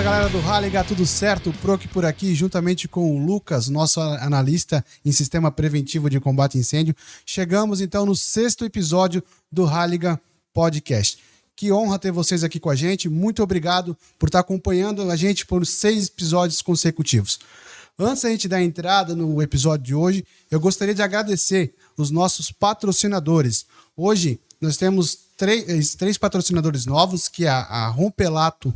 galera do Halliga, tudo certo? O Proc por aqui, juntamente com o Lucas, nosso analista em Sistema Preventivo de Combate a Incêndio. Chegamos então no 6º episódio do Halliga Podcast. Que honra ter vocês aqui com a gente. Muito obrigado por estar acompanhando a gente por 6 episódios consecutivos. Antes da gente dar entrada no episódio de hoje, eu gostaria de agradecer os nossos patrocinadores. Hoje nós temos três patrocinadores novos, que é a Rompelato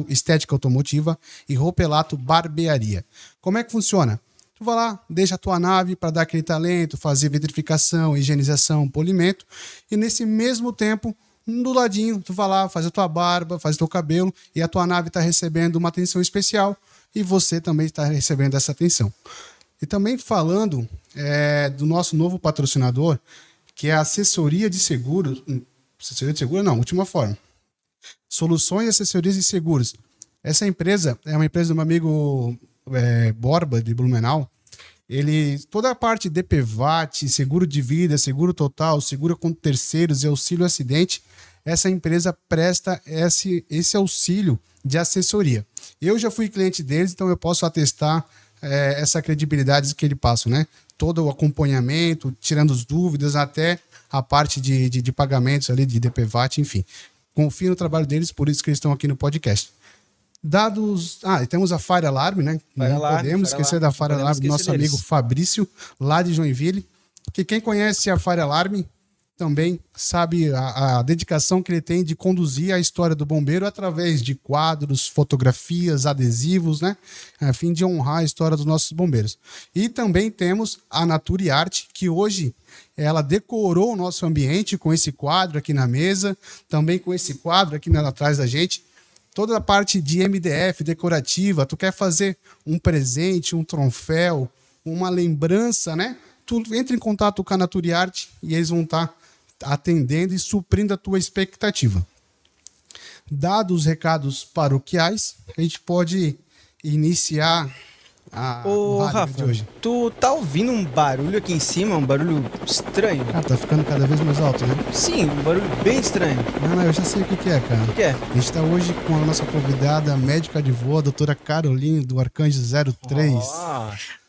Estética Automotiva e Rompelato Barbearia. Como é que funciona? Tu vai lá, deixa a tua nave para dar aquele talento, fazer vitrificação, higienização, polimento, e nesse mesmo tempo, do ladinho, tu vai lá, faz a tua barba, faz o teu cabelo, e a tua nave está recebendo uma atenção especial, e você também está recebendo essa atenção. E também falando do nosso novo patrocinador, que é a Assessoria de Seguros. Assessoria de Seguros? Não, última forma. Soluções e Assessorias de Seguros. Essa empresa é uma empresa do meu amigo Borba, de Blumenau. Toda a parte de DPVAT, seguro de vida, seguro total, seguro contra terceiros e auxílio acidente, essa empresa presta esse auxílio de assessoria. Eu já fui cliente deles, então eu posso atestar essa credibilidade que ele passa, né? Todo o acompanhamento, tirando as dúvidas, até a parte de pagamentos ali, de DPVAT, enfim. Confio no trabalho deles, por isso que eles estão aqui no podcast. E temos a Fire Alarm, né? Não podemos esquecer da Fire Alarm, do nosso amigo Fabrício, lá de Joinville. Que quem conhece a Fire Alarm também sabe a dedicação que ele tem de conduzir a história do bombeiro através de quadros, fotografias, adesivos, né? A fim de honrar a história dos nossos bombeiros. E também temos a Nature Art, que hoje ela decorou o nosso ambiente com esse quadro aqui na mesa, também com esse quadro aqui atrás da gente. Toda a parte de MDF decorativa, tu quer fazer um presente, um troféu, uma lembrança, né? Tu entra em contato com a Nature Art e eles vão estar atendendo e suprindo a tua expectativa. Dados os recados paroquiais, a gente pode iniciar Ô, Rafa, de hoje. Tu tá ouvindo um barulho aqui em cima, um barulho estranho? Cara, tá ficando cada vez mais alto, né? Sim, um barulho bem estranho. Não, eu já sei o que é, cara. O que é? A gente tá hoje com a nossa convidada, médica de voo, a doutora Caroline, do Arcanjo 03.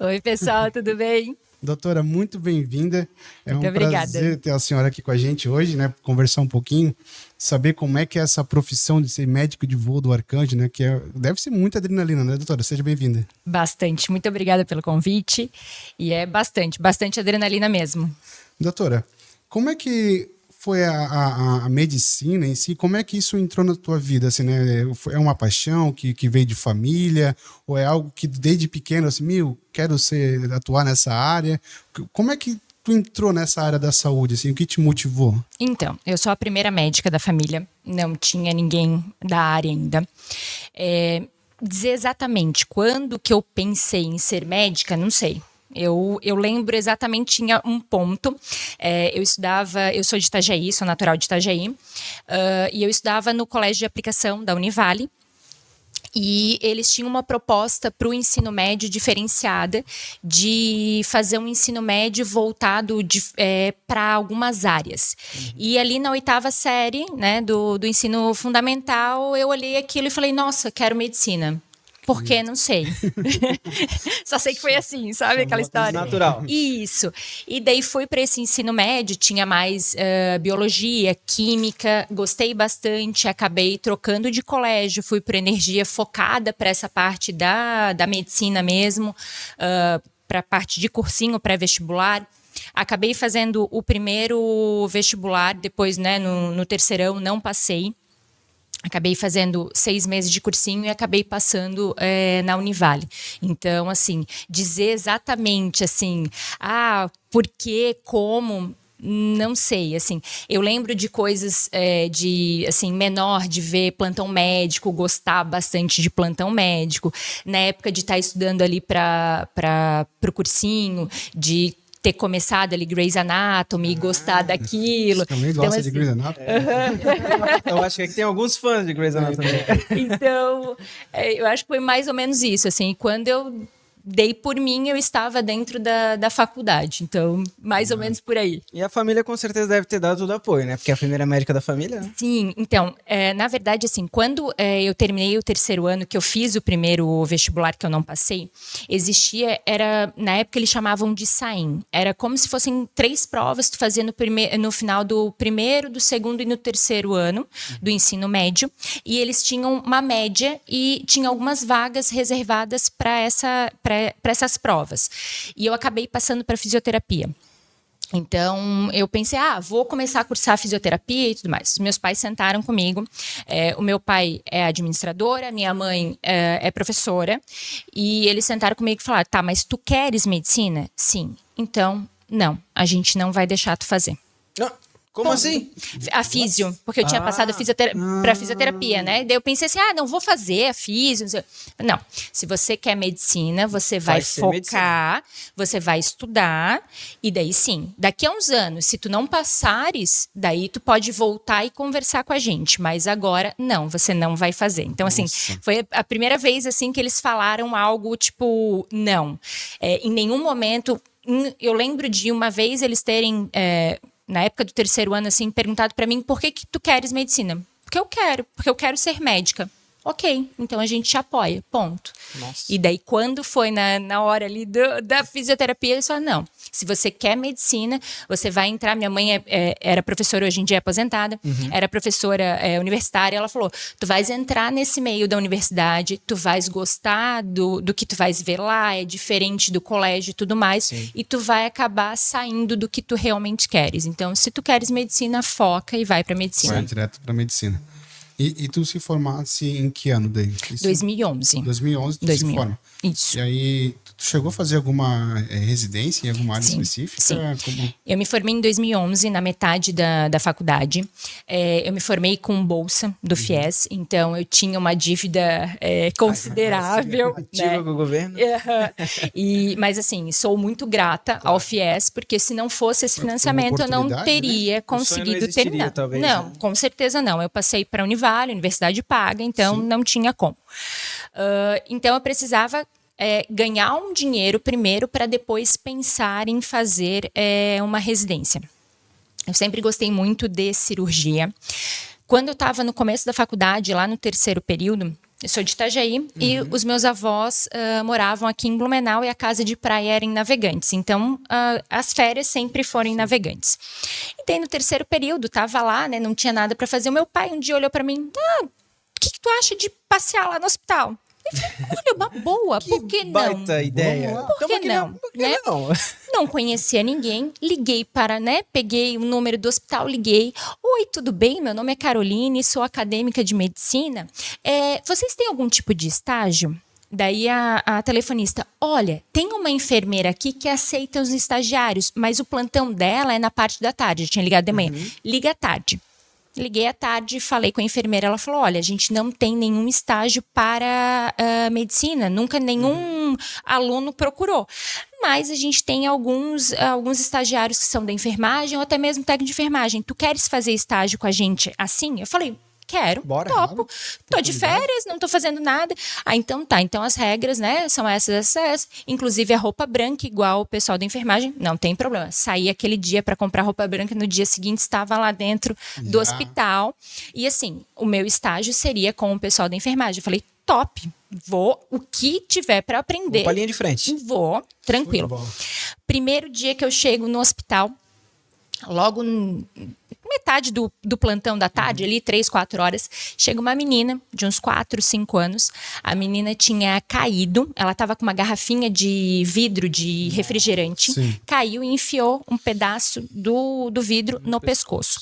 Oi, pessoal, tudo bem? Doutora, muito bem-vinda. Muito obrigada. Prazer ter a senhora aqui com a gente hoje, né? Conversar um pouquinho, saber como é que é essa profissão de ser médico de voo do Arcanjo, né? Deve ser muita adrenalina, né, doutora? Seja bem-vinda. Bastante. Muito obrigada pelo convite. E é bastante adrenalina mesmo. Doutora, como é que foi a medicina em si? Como é que isso entrou na tua vida? Assim, né? É uma paixão que veio de família? Ou é algo que desde pequeno, assim, quero atuar nessa área? Como é que tu entrou nessa área da saúde? Assim, o que te motivou? Então, eu sou a primeira médica da família. Não tinha ninguém da área ainda. Dizer exatamente quando que eu pensei em ser médica, não sei. Eu lembro exatamente, tinha um ponto, eu sou de Itajaí, sou natural de Itajaí, e eu estudava no colégio de aplicação da Univale, e eles tinham uma proposta para o ensino médio diferenciada de fazer um ensino médio voltado para algumas áreas. E ali na 8ª série, né, do ensino fundamental, eu olhei aquilo e falei, nossa, quero medicina. Por quê? Não sei. Só sei que foi assim, sabe? Aquela história. Natural. Isso. E daí fui para esse ensino médio, tinha mais biologia, química, gostei bastante, acabei trocando de colégio, fui para energia focada para essa parte da medicina mesmo, para a parte de cursinho pré-vestibular. Acabei fazendo o primeiro vestibular, depois, né, no terceirão, não passei. Acabei fazendo 6 meses de cursinho e acabei passando na Univale. Então, assim, dizer exatamente, assim, por quê, como, não sei, assim. Eu lembro de coisas menor, de ver plantão médico, gostar bastante de plantão médico. Na época de estar estudando ali para o cursinho, de ter começado ali Grey's Anatomy e gostar daquilo. Você também gosta de Grey's Anatomy? Eu acho que aqui tem alguns fãs de Grey's Anatomy. Então, eu acho que foi mais ou menos isso, assim, quando eu dei por mim, eu estava dentro da faculdade. Então, mais ou menos por aí. E a família com certeza deve ter dado todo o apoio, né? Porque é a primeira médica da família, né? Sim, então, na verdade, assim, quando eu terminei o terceiro ano, que eu fiz o primeiro vestibular que eu não passei, na época eles chamavam de SAIM. Era como se fossem 3 provas que tu fazia no final do primeiro, do segundo e no terceiro ano do ensino médio. E eles tinham uma média e tinha algumas vagas reservadas para essas provas. E eu acabei passando para fisioterapia. Então, eu pensei, vou começar a cursar fisioterapia e tudo mais. Meus pais sentaram comigo. O meu pai é administrador, a minha mãe é professora. E eles sentaram comigo e falaram, tá, mas tu queres medicina? Sim. Então, não, a gente não vai deixar tu fazer. Como assim? A físio, porque eu tinha passado para fisioterapia, né? Daí eu pensei assim, não vou fazer a físio. Não, se você quer medicina, você vai focar, você vai estudar, e daí sim, daqui a uns anos, se tu não passares, daí tu pode voltar e conversar com a gente, mas agora, não, você não vai fazer. Então, assim, foi a primeira vez, assim, que eles falaram algo, tipo, não. Em nenhum momento, eu lembro de uma vez eles terem... na época do terceiro ano, assim, perguntado para mim, por que tu queres medicina? Porque eu quero ser médica. Ok, então a gente te apoia, ponto. Nossa. E daí, quando foi na hora ali da fisioterapia, eles falaram, não, se você quer medicina, você vai entrar, minha mãe era professora, hoje em dia é aposentada, era professora universitária, ela falou, tu vais entrar nesse meio da universidade, tu vais gostar do que tu vais ver lá, é diferente do colégio e tudo mais, e tu vai acabar saindo do que tu realmente queres. Então, se tu queres medicina, foca e vai pra medicina. Vai direto pra medicina. E tu se formasse em que ano daí? 2011. 2011 tu se forma. Isso. E aí, tu chegou a fazer alguma residência em alguma área específica? Sim. Eu me formei em 2011, na metade da faculdade. Eu me formei com bolsa do FIES, então eu tinha uma dívida considerável. Ativa com o governo. Mas assim, sou muito grata ao FIES, porque se não fosse esse financiamento, eu não teria conseguido terminar. Talvez, não, com certeza não. Eu passei para a Univale, universidade paga, então não tinha como. Então eu precisava ganhar um dinheiro primeiro para depois pensar em fazer uma residência. Eu sempre gostei muito de cirurgia. Quando eu estava no começo da faculdade, lá no terceiro período, eu sou de Itajaí e os meus avós moravam aqui em Blumenau e a casa de praia era em Navegantes. Então, as férias sempre foram em Navegantes. E daí, no terceiro período, estava lá, né, não tinha nada para fazer. O meu pai um dia olhou para mim, o que tu acha de passear lá no hospital? Eu falei, olha, uma boa, por que não? Baita ideia. Por que não? Não conhecia ninguém, liguei peguei o número do hospital, liguei. Oi, tudo bem? Meu nome é Caroline, sou acadêmica de medicina. Vocês têm algum tipo de estágio? Daí a telefonista, olha, tem uma enfermeira aqui que aceita os estagiários, mas o plantão dela é na parte da tarde. Eu tinha ligado de manhã. Liga à tarde. Liguei à tarde, falei com a enfermeira, ela falou, olha, a gente não tem nenhum estágio para medicina, nunca nenhum aluno procurou. Mas a gente tem alguns estagiários que são da enfermagem ou até mesmo técnico de enfermagem. Tu queres fazer estágio com a gente assim? Eu falei, quero, bora, topo. Tô de férias, não tô fazendo nada. Então tá, então as regras, né, são essas. Inclusive a roupa branca, igual o pessoal da enfermagem, não tem problema. Saí aquele dia para comprar roupa branca, no dia seguinte estava lá dentro do hospital. E assim, o meu estágio seria com o pessoal da enfermagem. Eu falei, top, vou, o que tiver para aprender. Vou pra linha de frente. Vou, tranquilo. Primeiro dia que eu chego no hospital, logo metade do plantão da tarde, ali 3, 4 horas, chega uma menina de uns 4, 5 anos. A menina tinha caído, ela estava com uma garrafinha de vidro de refrigerante, caiu e enfiou um pedaço do vidro no pescoço.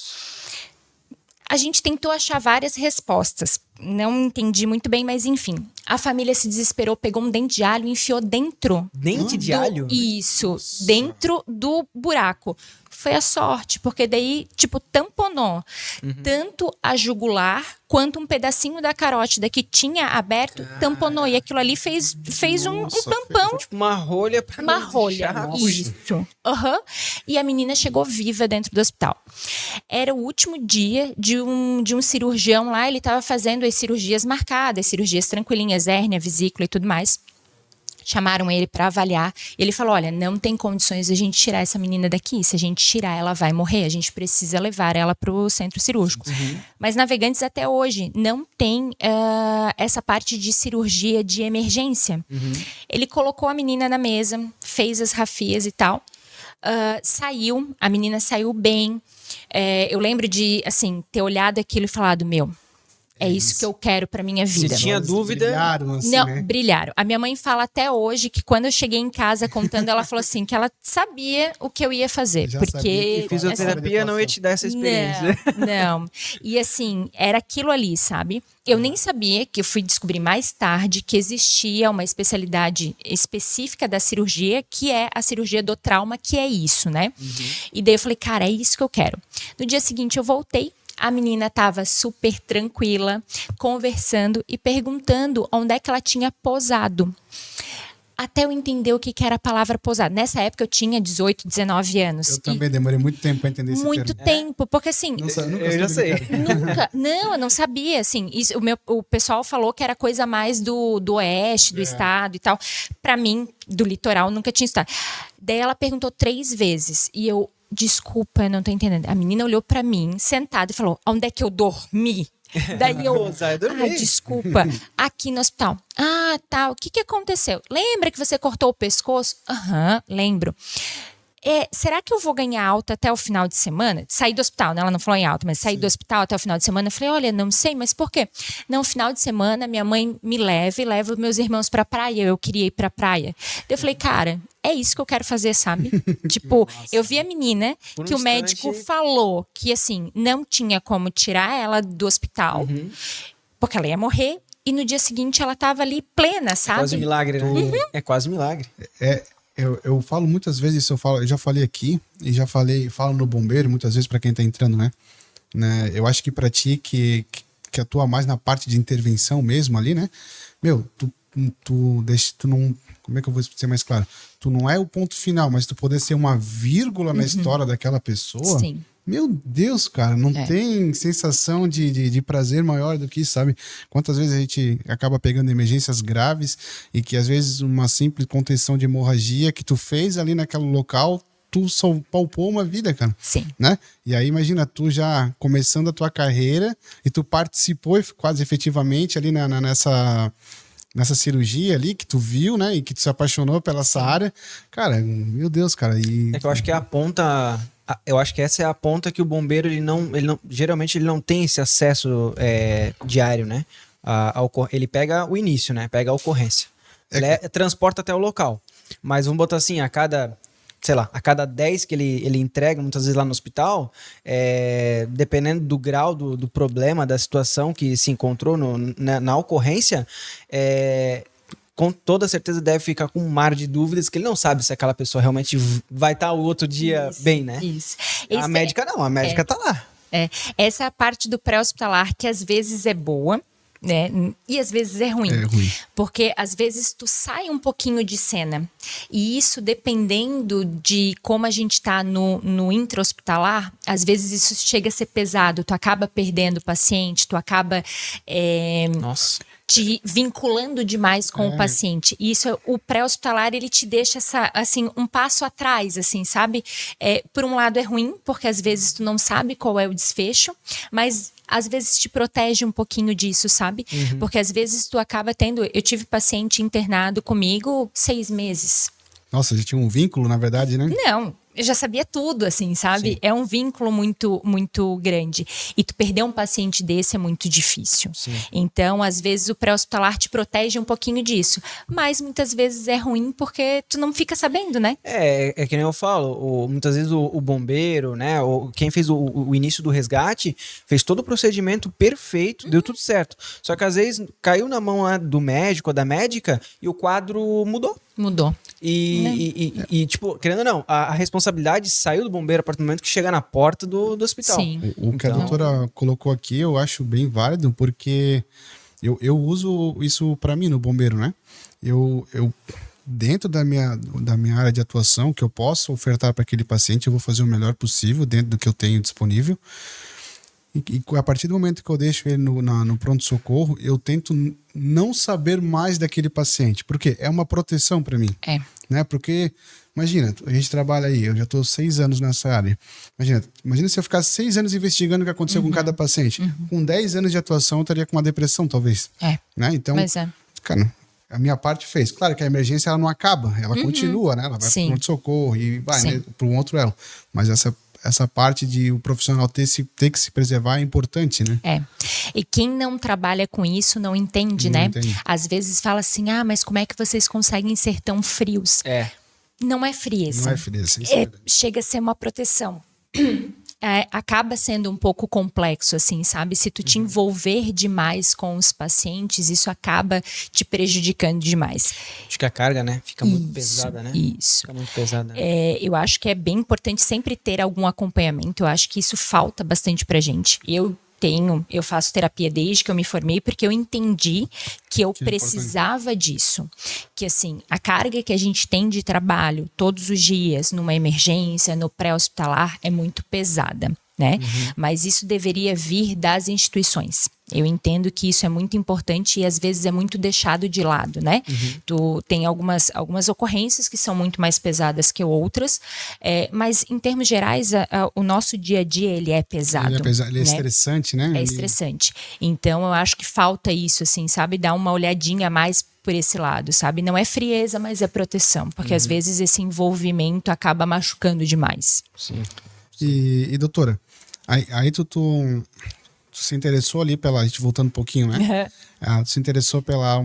A gente tentou achar várias respostas. Não entendi muito bem, mas enfim. A família se desesperou, pegou um dente de alho e enfiou dentro. Dente de alho? Isso, dentro do buraco. Foi a sorte, porque daí, tamponou tanto a jugular quanto um pedacinho da carótida que tinha aberto, tamponou. E aquilo ali fez um tampão. Tipo uma rolha pra uma rolha. Isso. E a menina chegou viva dentro do hospital. Era o último dia de um cirurgião lá, ele estava fazendo as cirurgias marcadas, cirurgias tranquilinhas, hérnia, vesícula e tudo mais. Chamaram ele para avaliar. E ele falou, olha, não tem condições de a gente tirar essa menina daqui. Se a gente tirar, ela vai morrer. A gente precisa levar ela para o centro cirúrgico. Mas Navegantes até hoje não tem essa parte de cirurgia de emergência. Ele colocou a menina na mesa, fez as rafias e tal. Saiu, a menina saiu bem. Eu lembro de, assim, ter olhado aquilo e falado, é isso que eu quero pra minha vida. Se tinha dúvida... Brilharam, assim, Não, né? brilharam. A minha mãe fala até hoje que quando eu cheguei em casa contando, ela falou assim, que ela sabia o que eu ia fazer. Já Porque sabia que Fisioterapia não ia te dar essa experiência. Não. E assim, era aquilo ali, sabe? Eu nem sabia, que eu fui descobrir mais tarde, que existia uma especialidade específica da cirurgia, que é a cirurgia do trauma, que é isso, né? E daí eu falei, cara, é isso que eu quero. No dia seguinte eu voltei. A menina estava super tranquila, conversando e perguntando onde é que ela tinha posado. Até eu entender o que era a palavra posado. Nessa época eu tinha 18, 19 anos. Eu também demorei muito tempo para entender esse Muito termo. tempo, porque assim... Nunca Eu já sei. Não, eu não sabia, assim, isso, o pessoal falou que era coisa mais do oeste, do estado e tal. Pra mim, do litoral, nunca tinha estado. Daí ela perguntou 3 vezes e eu... Desculpa, eu não tô entendendo. A menina olhou pra mim, sentada, e falou, onde é que eu dormi? Daí eu, desculpa, aqui no hospital. Ah, tá, o que aconteceu? Lembra que você cortou o pescoço? Aham, lembro. Será que eu vou ganhar alta até o final de semana? Sair do hospital, né? Ela não falou em alta, mas sair do hospital até o final de semana. Eu falei, olha, não sei, mas por quê? Não, final de semana, minha mãe me leva meus irmãos pra praia. Eu queria ir pra praia. Daí eu falei, cara, é isso que eu quero fazer, sabe? Tipo, eu vi a menina que o médico falou que, assim, não tinha como tirar ela do hospital, porque ela ia morrer. E no dia seguinte ela tava ali plena, sabe? Quase um milagre, né? É quase um milagre. Eu falo muitas vezes, eu já falei aqui e falo no bombeiro muitas vezes para quem tá entrando, né? Eu acho que para ti que atua mais na parte de intervenção mesmo ali, né? Tu não, como é que eu vou ser mais claro? Tu não é o ponto final, mas tu poder ser uma vírgula na história daquela pessoa. Sim. Meu Deus, cara, não tem sensação de prazer maior do que isso, sabe? Quantas vezes a gente acaba pegando emergências graves e que às vezes uma simples contenção de hemorragia que tu fez ali naquele local, tu só palpou uma vida, cara. Sim. Né? E aí imagina, tu já começando a tua carreira e tu participou quase efetivamente ali nessa cirurgia ali que tu viu, né? E que tu se apaixonou pela essa área. Cara, meu Deus, cara. É que eu acho que é a ponta... Eu acho que essa é a ponta que o bombeiro, geralmente ele não tem esse acesso diário, né? Ele pega o início, né? Pega a ocorrência. Transporta até o local. Mas vamos botar assim, a cada 10 que ele entrega, muitas vezes lá no hospital, dependendo do grau do problema, da situação que se encontrou na ocorrência, com toda certeza deve ficar com um mar de dúvidas, que ele não sabe se aquela pessoa realmente vai estar o outro dia bem, né? Isso. A médica não, a médica tá lá. Essa é a parte do pré-hospitalar que às vezes é boa, né? E às vezes é ruim. É ruim. Porque às vezes tu sai um pouquinho de cena. E isso, dependendo de como a gente tá no intra-hospitalar, às vezes isso chega a ser pesado. Tu acaba perdendo o paciente, tu acaba Nossa. te vinculando demais com o paciente. E isso, o pré-hospitalar, ele te deixa um passo atrás, assim, sabe? Por um lado é ruim, porque às vezes tu não sabe qual é o desfecho, mas às vezes te protege um pouquinho disso, sabe? Porque às vezes tu acaba tendo... Eu tive paciente internado comigo 6 meses. Nossa, já tinha um vínculo, na verdade, né? Não, eu já sabia tudo, assim, sabe? Sim. É um vínculo muito, muito grande. E tu perder um paciente desse é muito difícil. Sim. Então, às vezes, o pré-hospitalar te protege um pouquinho disso. Mas, muitas vezes, é ruim porque tu não fica sabendo, né? É que nem eu falo, muitas vezes o bombeiro, né, quem fez o início do resgate, fez todo o procedimento perfeito, deu tudo certo. Só que às vezes caiu na mão do médico ou da médica e o quadro mudou. Mudou. E tipo, querendo ou não, a responsabilidade saiu do bombeiro a partir do momento que chega na porta do hospital. Sim. O que a doutora colocou aqui eu acho bem válido, porque eu uso isso para mim no bombeiro, né? Eu dentro da minha área de atuação, que eu posso ofertar para aquele paciente, eu vou fazer o melhor possível dentro do que eu tenho disponível. E a partir do momento que eu deixo ele no pronto-socorro, eu tento não saber mais daquele paciente. Porque é uma proteção para mim. Né? Porque, imagina, a gente trabalha aí, eu já estou 6 anos nessa área. Imagina se eu ficar 6 anos investigando o que aconteceu com cada paciente. Com 10 anos de atuação, eu estaria com uma depressão, talvez. Né? Então, cara, a minha parte fez. Claro que a emergência ela não acaba, ela continua, né? Ela vai para o pronto-socorro e vai, né, para um outro elo. Mas essa parte de o profissional ter que se preservar é importante, né? E quem não trabalha com isso não entende, né? Às vezes fala assim, mas como é que vocês conseguem ser tão frios? Não é frieza. Não é frieza. Chega a ser uma proteção. Acaba sendo um pouco complexo, assim, sabe? Se tu te envolver demais com os pacientes, isso acaba te prejudicando demais. Acho que a carga, né? Fica muito pesada, né? Isso. Fica muito pesada. Eu acho que é bem importante sempre ter algum acompanhamento. Eu acho que isso falta bastante pra gente. Eu faço terapia desde que eu me formei, porque eu entendi que eu precisava disso. Que assim, a carga que a gente tem de trabalho todos os dias, numa emergência, no pré-hospitalar, é muito pesada, né? Mas isso deveria vir das instituições. Eu entendo que isso é muito importante e às vezes é muito deixado de lado, né? Tu tem algumas ocorrências que são muito mais pesadas que outras, mas em termos gerais, o nosso dia a dia ele é pesado. Ele é estressante, né? É estressante. Então eu acho que falta isso, assim, sabe? Dar uma olhadinha mais por esse lado, sabe? Não é frieza, mas é proteção. Porque às vezes esse envolvimento acaba machucando demais. Sim. E doutora, aí tu se interessou ali a gente voltando um pouquinho, né? Tu se interessou pela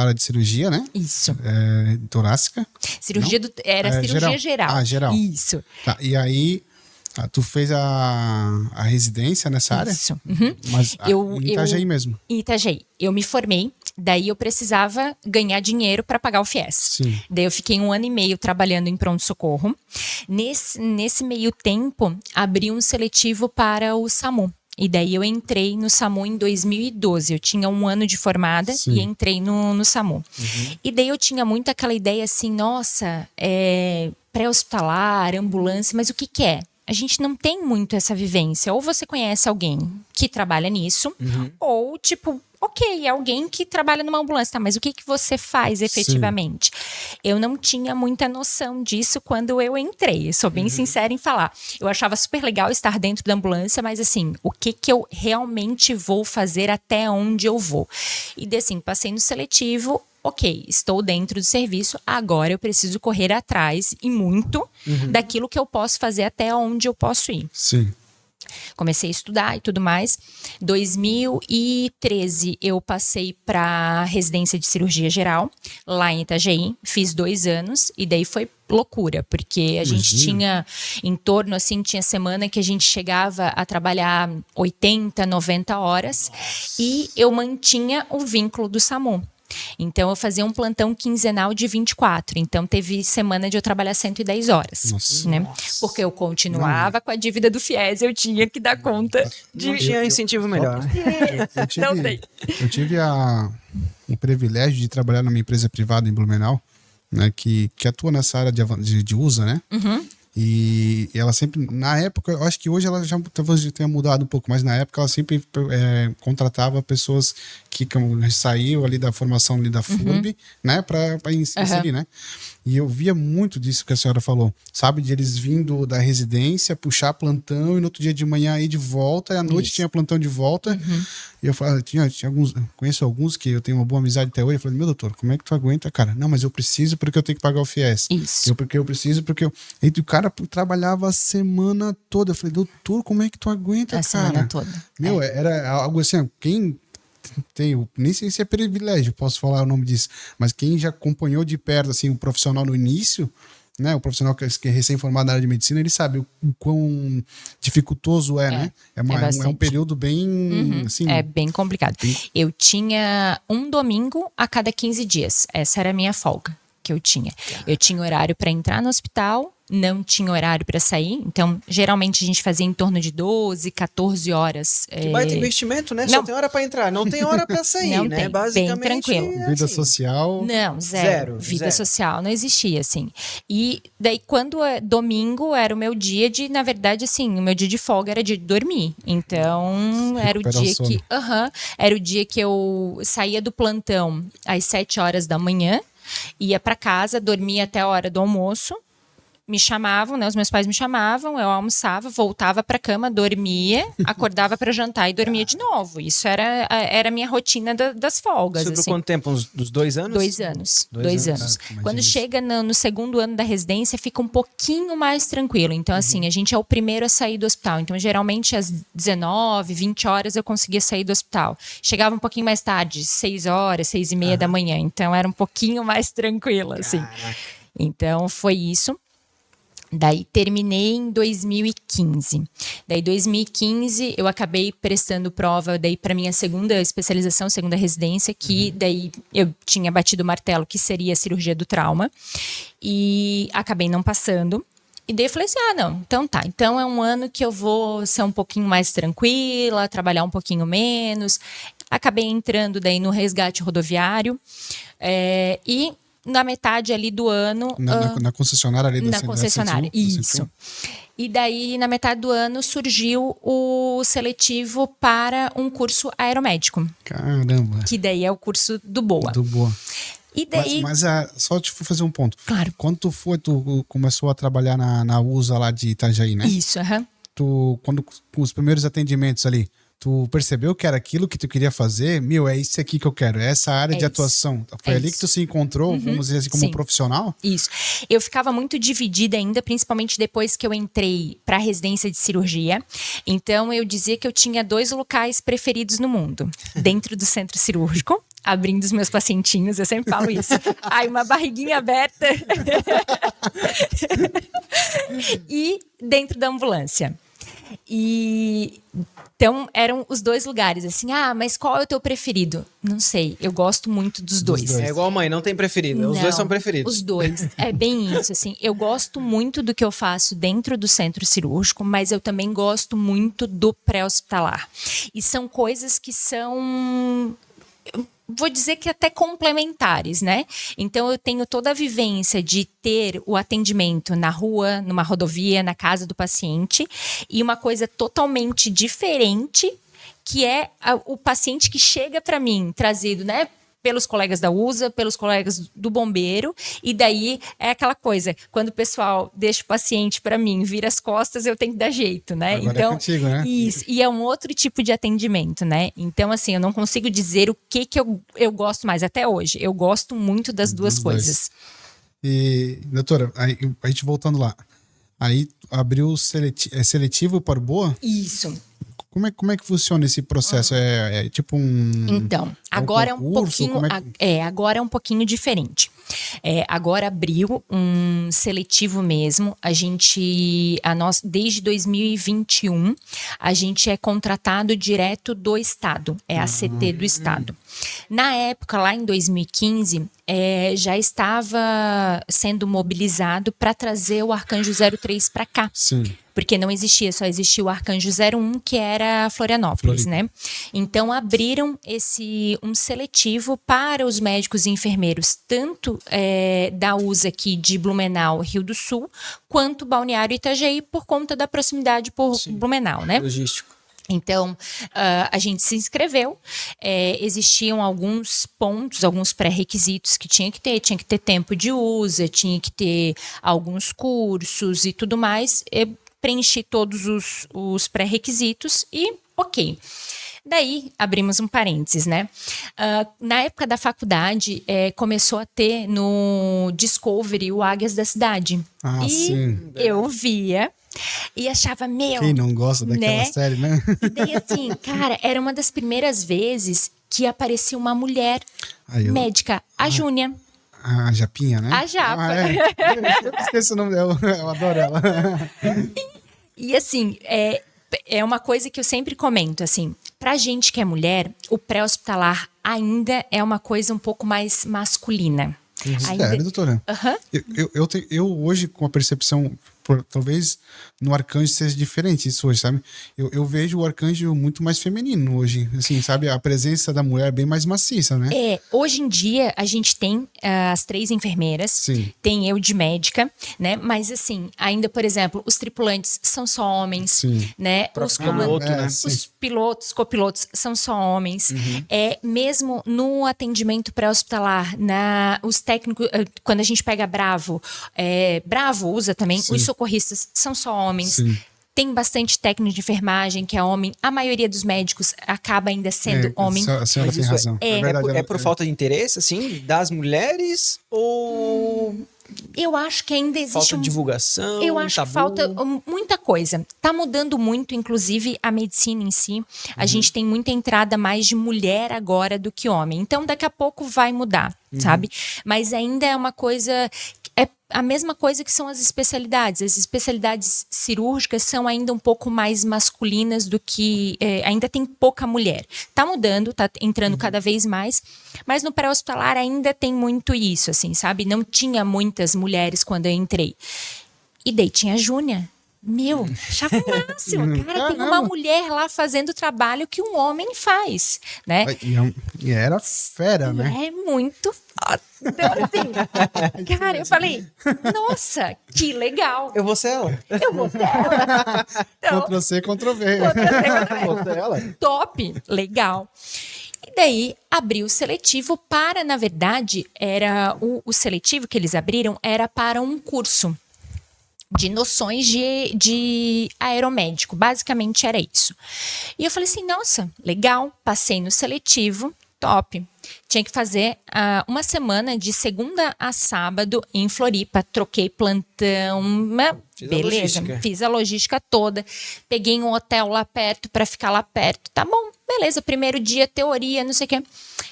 área de cirurgia, né? Isso. Torácica? Cirurgia cirurgia geral. Geral. Isso. Tá, e aí, tu fez a residência nessa área? Isso. Mas em Itajaí mesmo? Em Itajaí. Eu me formei, daí eu precisava ganhar dinheiro para pagar o FIES. Sim. Daí eu fiquei 1 ano e meio trabalhando em pronto-socorro. Nesse meio tempo, abri um seletivo para o SAMU. E daí eu entrei no SAMU em 2012. Eu tinha 1 ano de formada e entrei no SAMU. E daí eu tinha muito aquela ideia assim, nossa, pré-hospitalar, ambulância, mas o que é? A gente não tem muito essa vivência. Ou você conhece alguém que trabalha nisso, ou tipo, ok, é alguém que trabalha numa ambulância, tá, mas o que você faz efetivamente? Eu não tinha muita noção disso quando eu entrei, eu sou bem sincera em falar. Eu achava super legal estar dentro da ambulância, mas assim, o que eu realmente vou fazer, até onde eu vou? E daí assim, passei no seletivo, ok, estou dentro do serviço, agora eu preciso correr atrás e muito daquilo que eu posso fazer até onde eu posso ir. Sim. Comecei a estudar e tudo mais. 2013 eu passei para residência de cirurgia geral, lá em Itajaí. Fiz 2 anos e daí foi loucura, porque a gente tinha em torno, assim, tinha semana que a gente chegava a trabalhar 80, 90 horas e eu mantinha o vínculo do SAMU. Então, eu fazia um plantão quinzenal de 24. Então, teve semana de eu trabalhar 110 horas. Né? Porque eu continuava com a dívida do FIES, eu tinha que dar conta de... Não tinha incentivo melhor. Eu tive o privilégio de trabalhar numa empresa privada em Blumenau, né, que atua nessa área de USA, né? E ela sempre, na época, eu acho que hoje ela já talvez tenha mudado um pouco, mas na época ela sempre contratava pessoas que saíam ali da formação ali da FURB, né, para inserir, né? E eu via muito disso que a senhora falou, sabe? De eles vindo da residência, puxar plantão e no outro dia de manhã ir de volta, e à noite tinha plantão de volta. E eu falava, tinha alguns, conheço alguns que eu tenho uma boa amizade até hoje. Eu falei, meu doutor, como é que tu aguenta, cara? Não, mas eu preciso porque eu tenho que pagar o FIES. Isso. Porque eu preciso, porque eu... E o cara trabalhava a semana toda. Eu falei, doutor, como é que tu aguenta, cara? A semana toda. Meu, era algo assim, quem... nem sei se é privilégio, posso falar o nome disso, mas quem já acompanhou de perto assim, o profissional no início, né, o profissional que é recém-formado na área de medicina, ele sabe o quão dificultoso né? É um período bem... assim, é bem complicado. Eu tinha um domingo a cada 15 dias. Essa era a minha folga. que eu tinha. Eu tinha horário para entrar no hospital, não tinha horário para sair. Então, geralmente a gente fazia em torno de 12, 14 horas. Que baita investimento, né? Só tem hora para entrar, não tem hora para sair, não né? Tem, Basicamente. bem tranquilo. Vida assim. social. Não, zero. Vida social não existia, assim. E daí, quando domingo era o meu dia de, na verdade, assim, o meu dia de folga era de dormir. Então, era o dia que. Era o dia que eu saía do plantão às 7 horas da manhã, ia para casa, dormia até a hora do almoço. Me chamavam, né? Os meus pais me chamavam, eu almoçava, voltava pra cama, dormia, acordava pra jantar e dormia de novo. Isso era a minha rotina das folgas. Isso por assim. quanto tempo? Uns 2 anos? 2 anos. 2 anos. Quando isso. chega no segundo ano da residência, fica um pouquinho mais tranquilo. Então, assim, a gente é o primeiro a sair do hospital. Então, geralmente, às 19, 20 horas, eu conseguia sair do hospital. Chegava um pouquinho mais tarde, 6 horas, 6:30 da manhã. Então, era um pouquinho mais tranquilo, assim. Caraca. Então, foi isso. Daí terminei em 2015. Daí 2015 eu acabei prestando prova daí para minha segunda especialização, segunda residência, que daí eu tinha batido o martelo que seria a cirurgia do trauma e acabei não passando. E daí eu falei assim, não, então tá. Então é um ano que eu vou ser um pouquinho mais tranquila, trabalhar um pouquinho menos. Acabei entrando daí no resgate rodoviário e na metade ali do ano... Na concessionária ali da Na concessionária, isso. E daí, na metade do ano, surgiu o seletivo para um curso aeromédico. Caramba. Que daí é o curso do BOA. Do boa. E daí... Mas só te fazer um ponto. Claro. Quando tu começou a trabalhar na USA lá de Itajaí, né? Isso, Quando com os primeiros atendimentos ali, tu percebeu que era aquilo que tu queria fazer? É isso aqui que eu quero, é essa área de atuação. Foi ali que tu se encontrou, vamos dizer assim, como profissional? Isso. Eu ficava muito dividida ainda, principalmente depois que eu entrei para a residência de cirurgia. Então, eu dizia que eu tinha 2 locais preferidos no mundo. Dentro do centro cirúrgico, abrindo os meus pacientinhos, eu sempre falo isso. Ai, uma barriguinha aberta. E dentro da ambulância. Então, eram os 2 lugares, assim, mas qual é o teu preferido? Não sei, eu gosto muito dos dois. É igual a mãe, não tem preferido, os 2 são preferidos. Os 2, é bem isso, assim, eu gosto muito do que eu faço dentro do centro cirúrgico, mas eu também gosto muito do pré-hospitalar. E são coisas que são... vou dizer que até complementares, né? Então, eu tenho toda a vivência de ter o atendimento na rua, numa rodovia, na casa do paciente, e uma coisa totalmente diferente, que é o paciente que chega para mim, trazido, né? Pelos colegas da USA, pelos colegas do bombeiro, e daí é aquela coisa, quando o pessoal deixa o paciente para mim, vira as costas, eu tenho que dar jeito, né? Agora então, é contigo, né? Isso, e é um outro tipo de atendimento, né? Então, assim, eu não consigo dizer o que eu gosto mais, até hoje, eu gosto muito das duas coisas. E, doutora, a gente voltando lá, aí abriu seletivo para o BOA? Isso. Como é que funciona esse processo? É tipo um... Então, agora concurso, agora é um pouquinho diferente. Agora abriu um seletivo mesmo. Desde 2021, a gente é contratado direto do Estado. É a CT do Estado. Na época, lá em 2015, já estava sendo mobilizado para trazer o Arcanjo 03 para cá. Sim. Porque não existia, só existia o Arcanjo 01, que era Florianópolis, né? Então, abriram um seletivo para os médicos e enfermeiros, tanto da USA aqui de Blumenau, Rio do Sul, quanto Balneário Itajaí, por conta da proximidade por Blumenau, né? Logístico. Então, a gente se inscreveu, existiam alguns pontos, alguns pré-requisitos que tinha que ter tempo de USA, tinha que ter alguns cursos e tudo mais. Eu preenchi todos os pré-requisitos e ok. Daí, abrimos um parênteses, né? Na época da faculdade, começou a ter no Discovery o Águias da Cidade. Sim. Eu via e achava, quem não gosta daquela série, né? E daí, assim, cara, era uma das primeiras vezes que aparecia uma mulher médica, a Júnia. A Japinha, né? A Japa. Eu esqueço o nome dela, eu adoro ela. E assim, é uma coisa que eu sempre comento, assim, pra gente que é mulher, o pré-hospitalar ainda é uma coisa um pouco mais masculina. Sério, doutora? Eu hoje, com a percepção, talvez no arcanjo seja diferente isso hoje, sabe? Eu vejo o arcanjo muito mais feminino hoje, assim, sabe? A presença da mulher é bem mais maciça, né? Hoje em dia a gente tem as 3 enfermeiras, Sim. tem eu de médica, né? Mas assim, ainda, por exemplo, os tripulantes são só homens, Sim. né? Os piloto, né? Os pilotos, copilotos são só homens. Mesmo no atendimento pré-hospitalar, os técnicos, quando a gente pega Bravo, Bravo usa também, os socorristas são só homens. Sim. Tem bastante técnico de enfermagem que é homem. A maioria dos médicos acaba ainda sendo homem. A senhora tem razão. É por falta de interesse, assim, das mulheres ou Eu acho que ainda existe falta de divulgação? Eu acho tabu? que falta muita coisa. Tá mudando muito, inclusive, a medicina em si. A gente tem muita entrada mais de mulher agora do que homem. Então, daqui a pouco vai mudar, sabe? Mas ainda é uma coisa... É a mesma coisa que são as especialidades. As especialidades cirúrgicas são ainda um pouco mais masculinas do que... ainda tem pouca mulher. Tá mudando, tá entrando cada vez mais. Mas no pré-hospitalar ainda tem muito isso, assim, sabe? Não tinha muitas mulheres quando eu entrei. E daí tinha a Júnia. Meu, achava o máximo. Cara, tem uma mulher lá fazendo o trabalho que um homem faz, né? E era fera, né? É muito foda. Então, assim, cara, eu falei, nossa, que legal. Eu vou ser ela. Eu vou ser ela. Então, Ctrl-C, Ctrl-V. Vou ser ela. top, legal. E daí, abriu o seletivo para, na verdade, era o seletivo que eles abriram era para um curso de noções de aeromédico. Basicamente era isso. E eu falei assim, nossa, legal, passei no seletivo, top. Tinha que fazer uma semana de segunda a sábado em Floripa. Troquei plantão, beleza, fiz a logística toda. Peguei um hotel lá perto para ficar lá perto. Tá bom, beleza, primeiro dia, teoria, não sei o quê.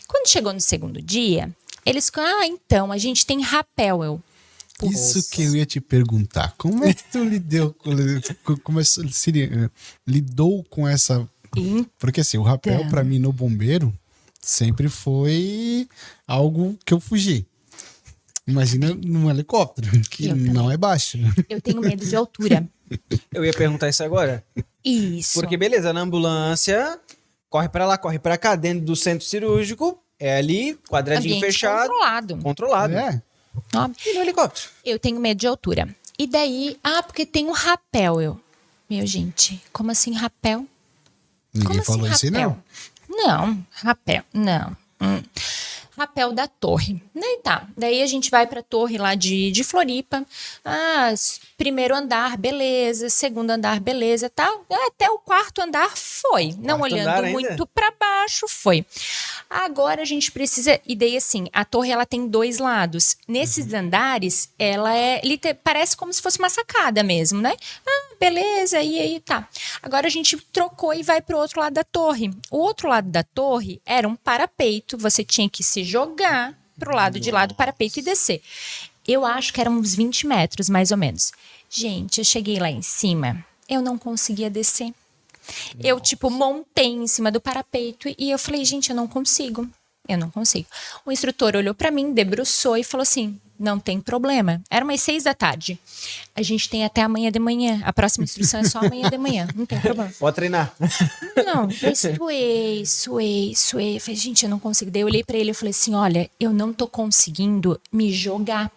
Quando chegou no segundo dia, eles falaram, então, a gente tem rapel. Isso que eu ia te perguntar. Como é que tu lidou com essa... Porque assim, o rapel pra mim no bombeiro sempre foi algo que eu fugi. Imagina num helicóptero, que não é baixo. Eu tenho medo de altura. Eu ia perguntar isso agora. Isso. Porque beleza, na ambulância, corre pra lá, corre pra cá, dentro do centro cirúrgico, é ali, quadradinho ambiente fechado. Controlado. É. E no helicóptero? Eu tenho medo de altura. E daí, porque tem um rapel. Meu, gente, como assim rapel? Ninguém Como falou assim, isso, não. Não, rapel, não. Rapel da torre. Daí tá. Daí a gente vai pra torre lá de Floripa. Primeiro andar, beleza. Segundo andar, beleza, tá? Até o quarto andar foi. Não olhando muito pra baixo, foi. Agora a gente precisa... E daí, assim, a torre, ela tem 2 lados. Nesses andares, ela parece como se fosse uma sacada mesmo, né? Beleza, e aí tá. Agora a gente trocou e vai pro outro lado da torre. O outro lado da torre era um parapeito. Você tinha que se jogar pro lado de lá do parapeito e descer. Eu acho que eram uns 20 metros, mais ou menos. Gente, eu cheguei lá em cima, eu não conseguia descer. Eu, montei em cima do parapeito e eu falei, gente, eu não consigo. O instrutor olhou pra mim, debruçou e falou assim, não tem problema. Era umas 6 da tarde. A gente tem até amanhã de manhã. A próxima instrução é só amanhã de manhã. Não tem problema. Pode treinar. Não, eu suei. Eu falei, gente, eu não consigo. Daí eu olhei pra ele e falei assim, olha, eu não tô conseguindo me jogar.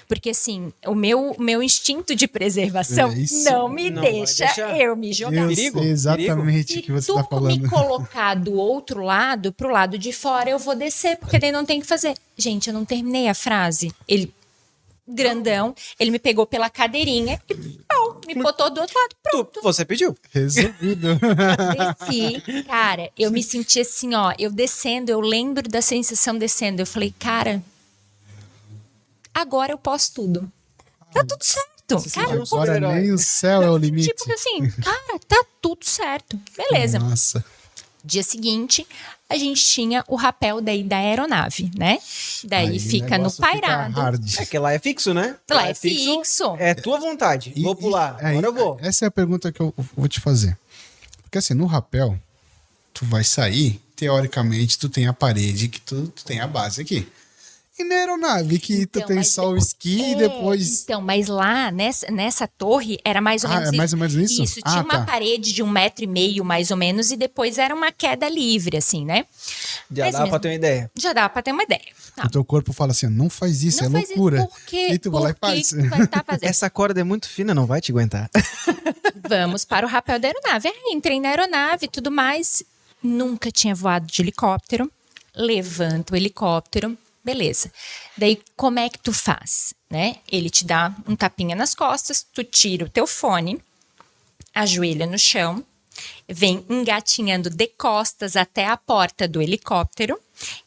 Porque, assim, o meu instinto de preservação não me deixa eu me jogar. Perigo? Exatamente o que você tá falando. Se tu me colocar do outro lado, pro lado de fora, eu vou descer, porque daí não tem o que fazer. Gente, eu não terminei a frase. Ele, grandão, ele me pegou pela cadeirinha e me botou do outro lado. Pronto. Você pediu. Resolvido. Desci. Cara, eu me senti assim, eu descendo, eu lembro da sensação descendo. Eu falei, cara... Agora eu posso tudo. Tá tudo certo. Cara, agora nem o céu é o limite. Tipo assim, cara, tá tudo certo. Beleza. Nossa. Dia seguinte, a gente tinha o rapel daí da aeronave, né? Daí fica no pairado. É que lá é fixo, né? Lá é fixo. É tua vontade. Vou pular. Agora eu vou. Essa é a pergunta que eu vou te fazer. Porque assim, no rapel, tu vai sair, teoricamente, tu tem a parede, que tu tem a base aqui. que na aeronave, que tu Então, tem mas só o esqui e depois... Então, mas lá, nessa torre, era mais ou menos é mais ou menos isso? Isso, tinha uma parede de 1,5 metro, mais ou menos, e depois era uma queda livre, assim, né? Já Mas dá pra mesmo- ter uma ideia. Já dá pra ter uma ideia. O teu corpo fala assim, não faz isso, Não é faz isso, loucura. por quê? E tu vai lá e Por que faz. que vai estar fazendo? Essa corda é muito fina, não vai te aguentar. Vamos para o rapel da aeronave. Aí, entrei na aeronave e tudo mais. Nunca tinha voado de helicóptero. Levanta o helicóptero. Beleza. Daí, como é que tu faz? Né? Ele te dá um tapinha nas costas, tu tira o teu fone, ajoelha no chão, vem engatinhando de costas até a porta do helicóptero.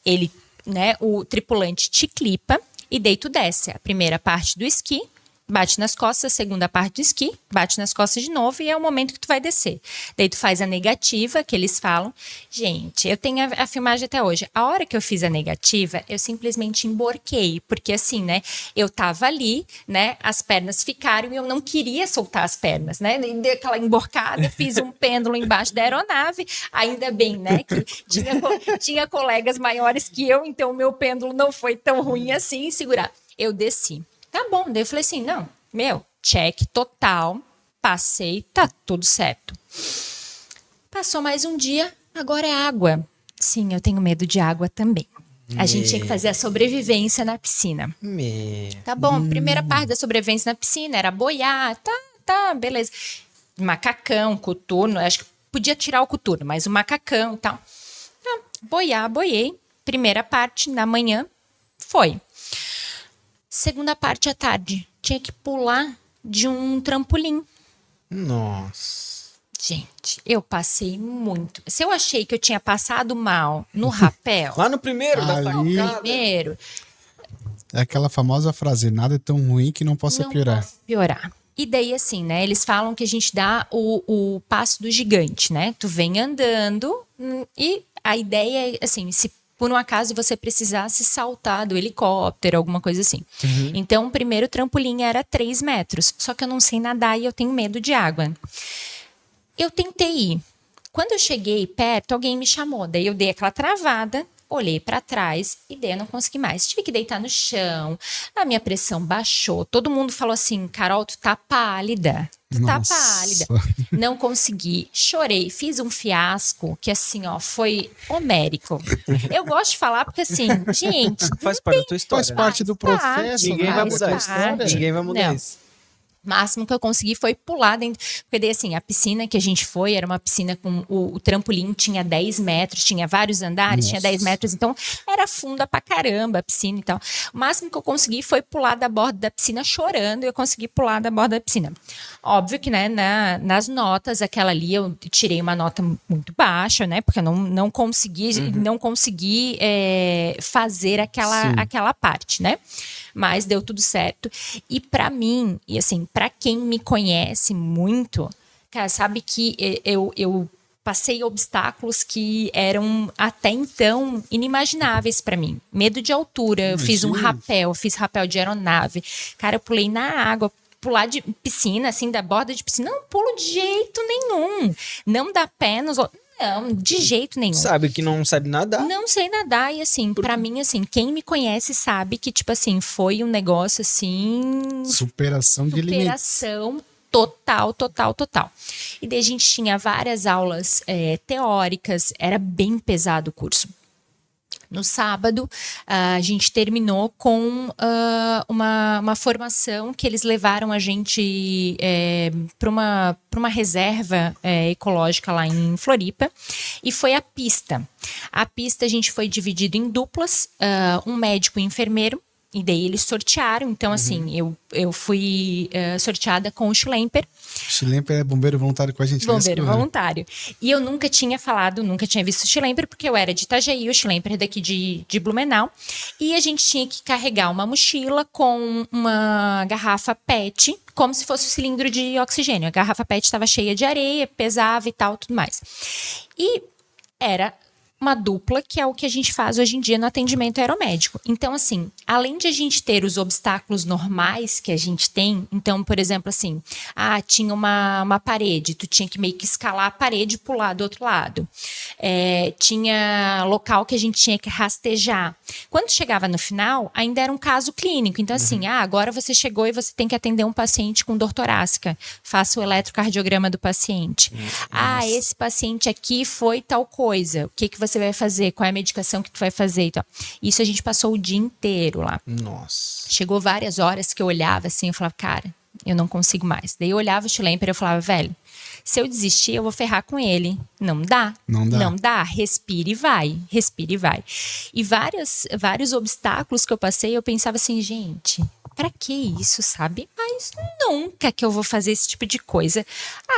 Ele, né, o tripulante te clipa e daí tu desce. A primeira parte do esqui, bate nas costas, a segunda parte do esqui, bate nas costas de novo e é o momento que tu vai descer. Daí tu faz a negativa, que eles falam. Gente, eu tenho a filmagem até hoje. A hora que eu fiz a negativa, eu simplesmente emborquei, porque assim, né, eu tava ali, né, as pernas ficaram e eu não queria soltar as pernas, né, e dei aquela emborcada, fiz um pêndulo embaixo da aeronave, ainda bem, né, que tinha colegas maiores que eu, então o meu pêndulo não foi tão ruim assim, segurar. Eu desci. Tá bom, daí eu falei assim, não, check total, passei, tá tudo certo. Passou mais um dia, agora é água. Sim, eu tenho medo de água também. A gente tinha que fazer a sobrevivência na piscina. Tá bom, primeira parte da sobrevivência na piscina era boiar, tá, beleza. Macacão, coturno, acho que podia tirar o coturno, mas o macacão e tal. Boiei. Primeira parte na manhã, foi. Segunda parte à tarde, tinha que pular de um trampolim. Nossa. Gente, eu passei muito. Se eu achei que eu tinha passado mal no rapel, Lá no primeiro da Ali. facada. primeiro, É aquela famosa frase, nada é tão ruim que não possa não piorar. posso piorar. E daí, assim, né? Eles falam que a gente dá o passo do gigante, né? Tu vem andando e a ideia é, assim, se por um acaso você precisasse saltar do helicóptero, alguma coisa assim. Então, o primeiro trampolim era 3 metros. Só que eu não sei nadar e eu tenho medo de água. Eu tentei ir. Quando eu cheguei perto, alguém me chamou. Daí eu dei aquela travada, olhei pra trás e daí eu não consegui mais. Tive que deitar no chão, a minha pressão baixou. Todo mundo falou assim, Carol, tu tá pálida. Tu tá Nossa. pálida. Não consegui, chorei, fiz um fiasco que assim, ó, foi homérico. Eu gosto de falar porque assim, gente, Faz parte da tua história. Faz parte do processo, Ninguém né? vai faz mudar Da isso. parte. Ninguém vai mudar Não. isso. O máximo que eu consegui foi pular dentro. Porque daí, assim, a piscina que a gente foi era uma piscina com o trampolim tinha 10 metros, tinha vários andares, tinha 10 metros, então era funda pra caramba a piscina e tal. O máximo que eu consegui foi pular da borda da piscina chorando e eu consegui pular da borda da piscina. Óbvio que, né, nas notas, aquela ali eu tirei uma nota muito baixa, né, porque eu não consegui fazer aquela parte, né. Mas deu tudo certo. E pra mim, e assim, pra quem me conhece muito, cara, sabe que eu passei obstáculos que eram até então inimagináveis pra mim. Medo de altura, eu fiz um rapel, fiz rapel de aeronave. Cara, eu pulei na água, pular de piscina, assim, da borda de piscina, não pulo de jeito nenhum. Não dá pé nos... Não, de jeito nenhum. Sabe que não sabe nadar. Não sei nadar e assim, pra mim, assim, quem me conhece sabe que, tipo assim, foi um negócio assim... Superação de limites. Superação total. E daí a gente tinha várias aulas teóricas, era bem pesado o curso. No sábado, a gente terminou com uma formação que eles levaram a gente para uma reserva ecológica lá em Floripa, e foi a pista. A pista a gente foi dividido em duplas, um médico e um enfermeiro, e daí eles sortearam. Então, assim, eu fui sorteada com o Schlemper. Schlemper é bombeiro voluntário com a gente. Bombeiro voluntário. E eu nunca tinha visto o Schlemper, porque eu era de Itajaí, o Schlemper é daqui de Blumenau. E a gente tinha que carregar uma mochila com uma garrafa PET, como se fosse um cilindro de oxigênio. A garrafa PET estava cheia de areia, pesava e tal, tudo mais. E era uma dupla, que é o que a gente faz hoje em dia no atendimento aeromédico. Então, assim, além de a gente ter os obstáculos normais que a gente tem, então, por exemplo, assim, tinha uma parede, tu tinha que meio que escalar a parede e pular do outro lado. tinha local que a gente tinha que rastejar. Quando chegava no final, ainda era um caso clínico. Então, assim, agora você chegou e você tem que atender um paciente com dor torácica. Faça o eletrocardiograma do paciente. Esse paciente aqui foi tal coisa. O que você vai fazer? Qual é a medicação que tu vai fazer? Então, isso a gente passou o dia inteiro lá. Nossa. Chegou várias horas que eu olhava assim, eu falava, cara, eu não consigo mais. Daí eu olhava o Schlemper e eu falava, velho, se eu desistir, eu vou ferrar com ele. Não dá. Não dá. Respira e vai. Respira e vai. E vários obstáculos que eu passei, eu pensava assim, gente, pra que isso, sabe? Mas nunca que eu vou fazer esse tipo de coisa.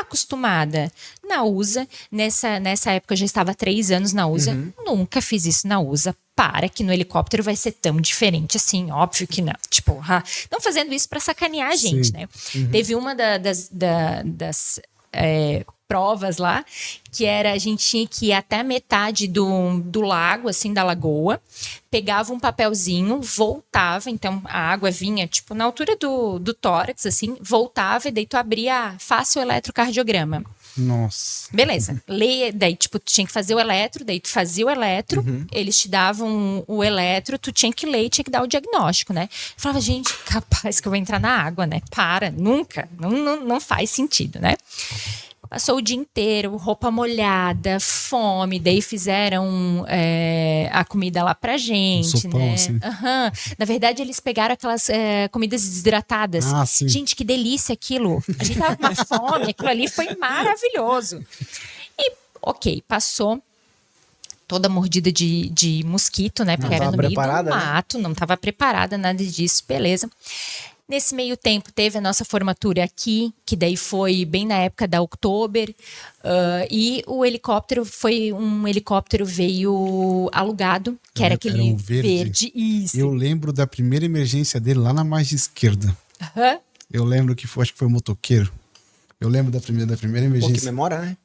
Acostumada na USA. Nessa época eu já estava há 3 anos na USA. Nunca fiz isso na USA. Para que no helicóptero vai ser tão diferente assim, óbvio que não. Tipo, estão fazendo isso pra sacanear a gente, né? Teve uma das provas lá, que era, a gente tinha que ir até a metade do lago, assim, da lagoa, pegava um papelzinho, voltava, então a água vinha, tipo, na altura do tórax, assim, voltava e daí tu abria, faça o eletrocardiograma. Nossa. Beleza. Daí, tipo, tu tinha que fazer o eletro, daí tu fazia o eletro, eles te davam o eletro, tu tinha que ler e tinha que dar o diagnóstico, né? Eu falava, gente, capaz que eu vou entrar na água, né? Para, nunca. Não faz sentido, né? Passou o dia inteiro, roupa molhada, fome, daí fizeram a comida lá pra gente, sopão, né? assim. Na verdade, eles pegaram aquelas comidas desidratadas. Sim. Gente, que delícia aquilo. A gente tava com uma fome, aquilo ali foi maravilhoso. E, ok, passou toda mordida de mosquito, né? Porque era no meio do mato, não estava preparada, nada disso, beleza. Nesse meio tempo, teve a nossa formatura aqui, que daí foi bem na época da Oktober, e o helicóptero veio alugado, que era aquele um verde. Isso. Eu lembro da primeira emergência dele lá na margem esquerda. Eu lembro que acho que foi um motoqueiro. Eu lembro da primeira emergência. Pô, que memória, né?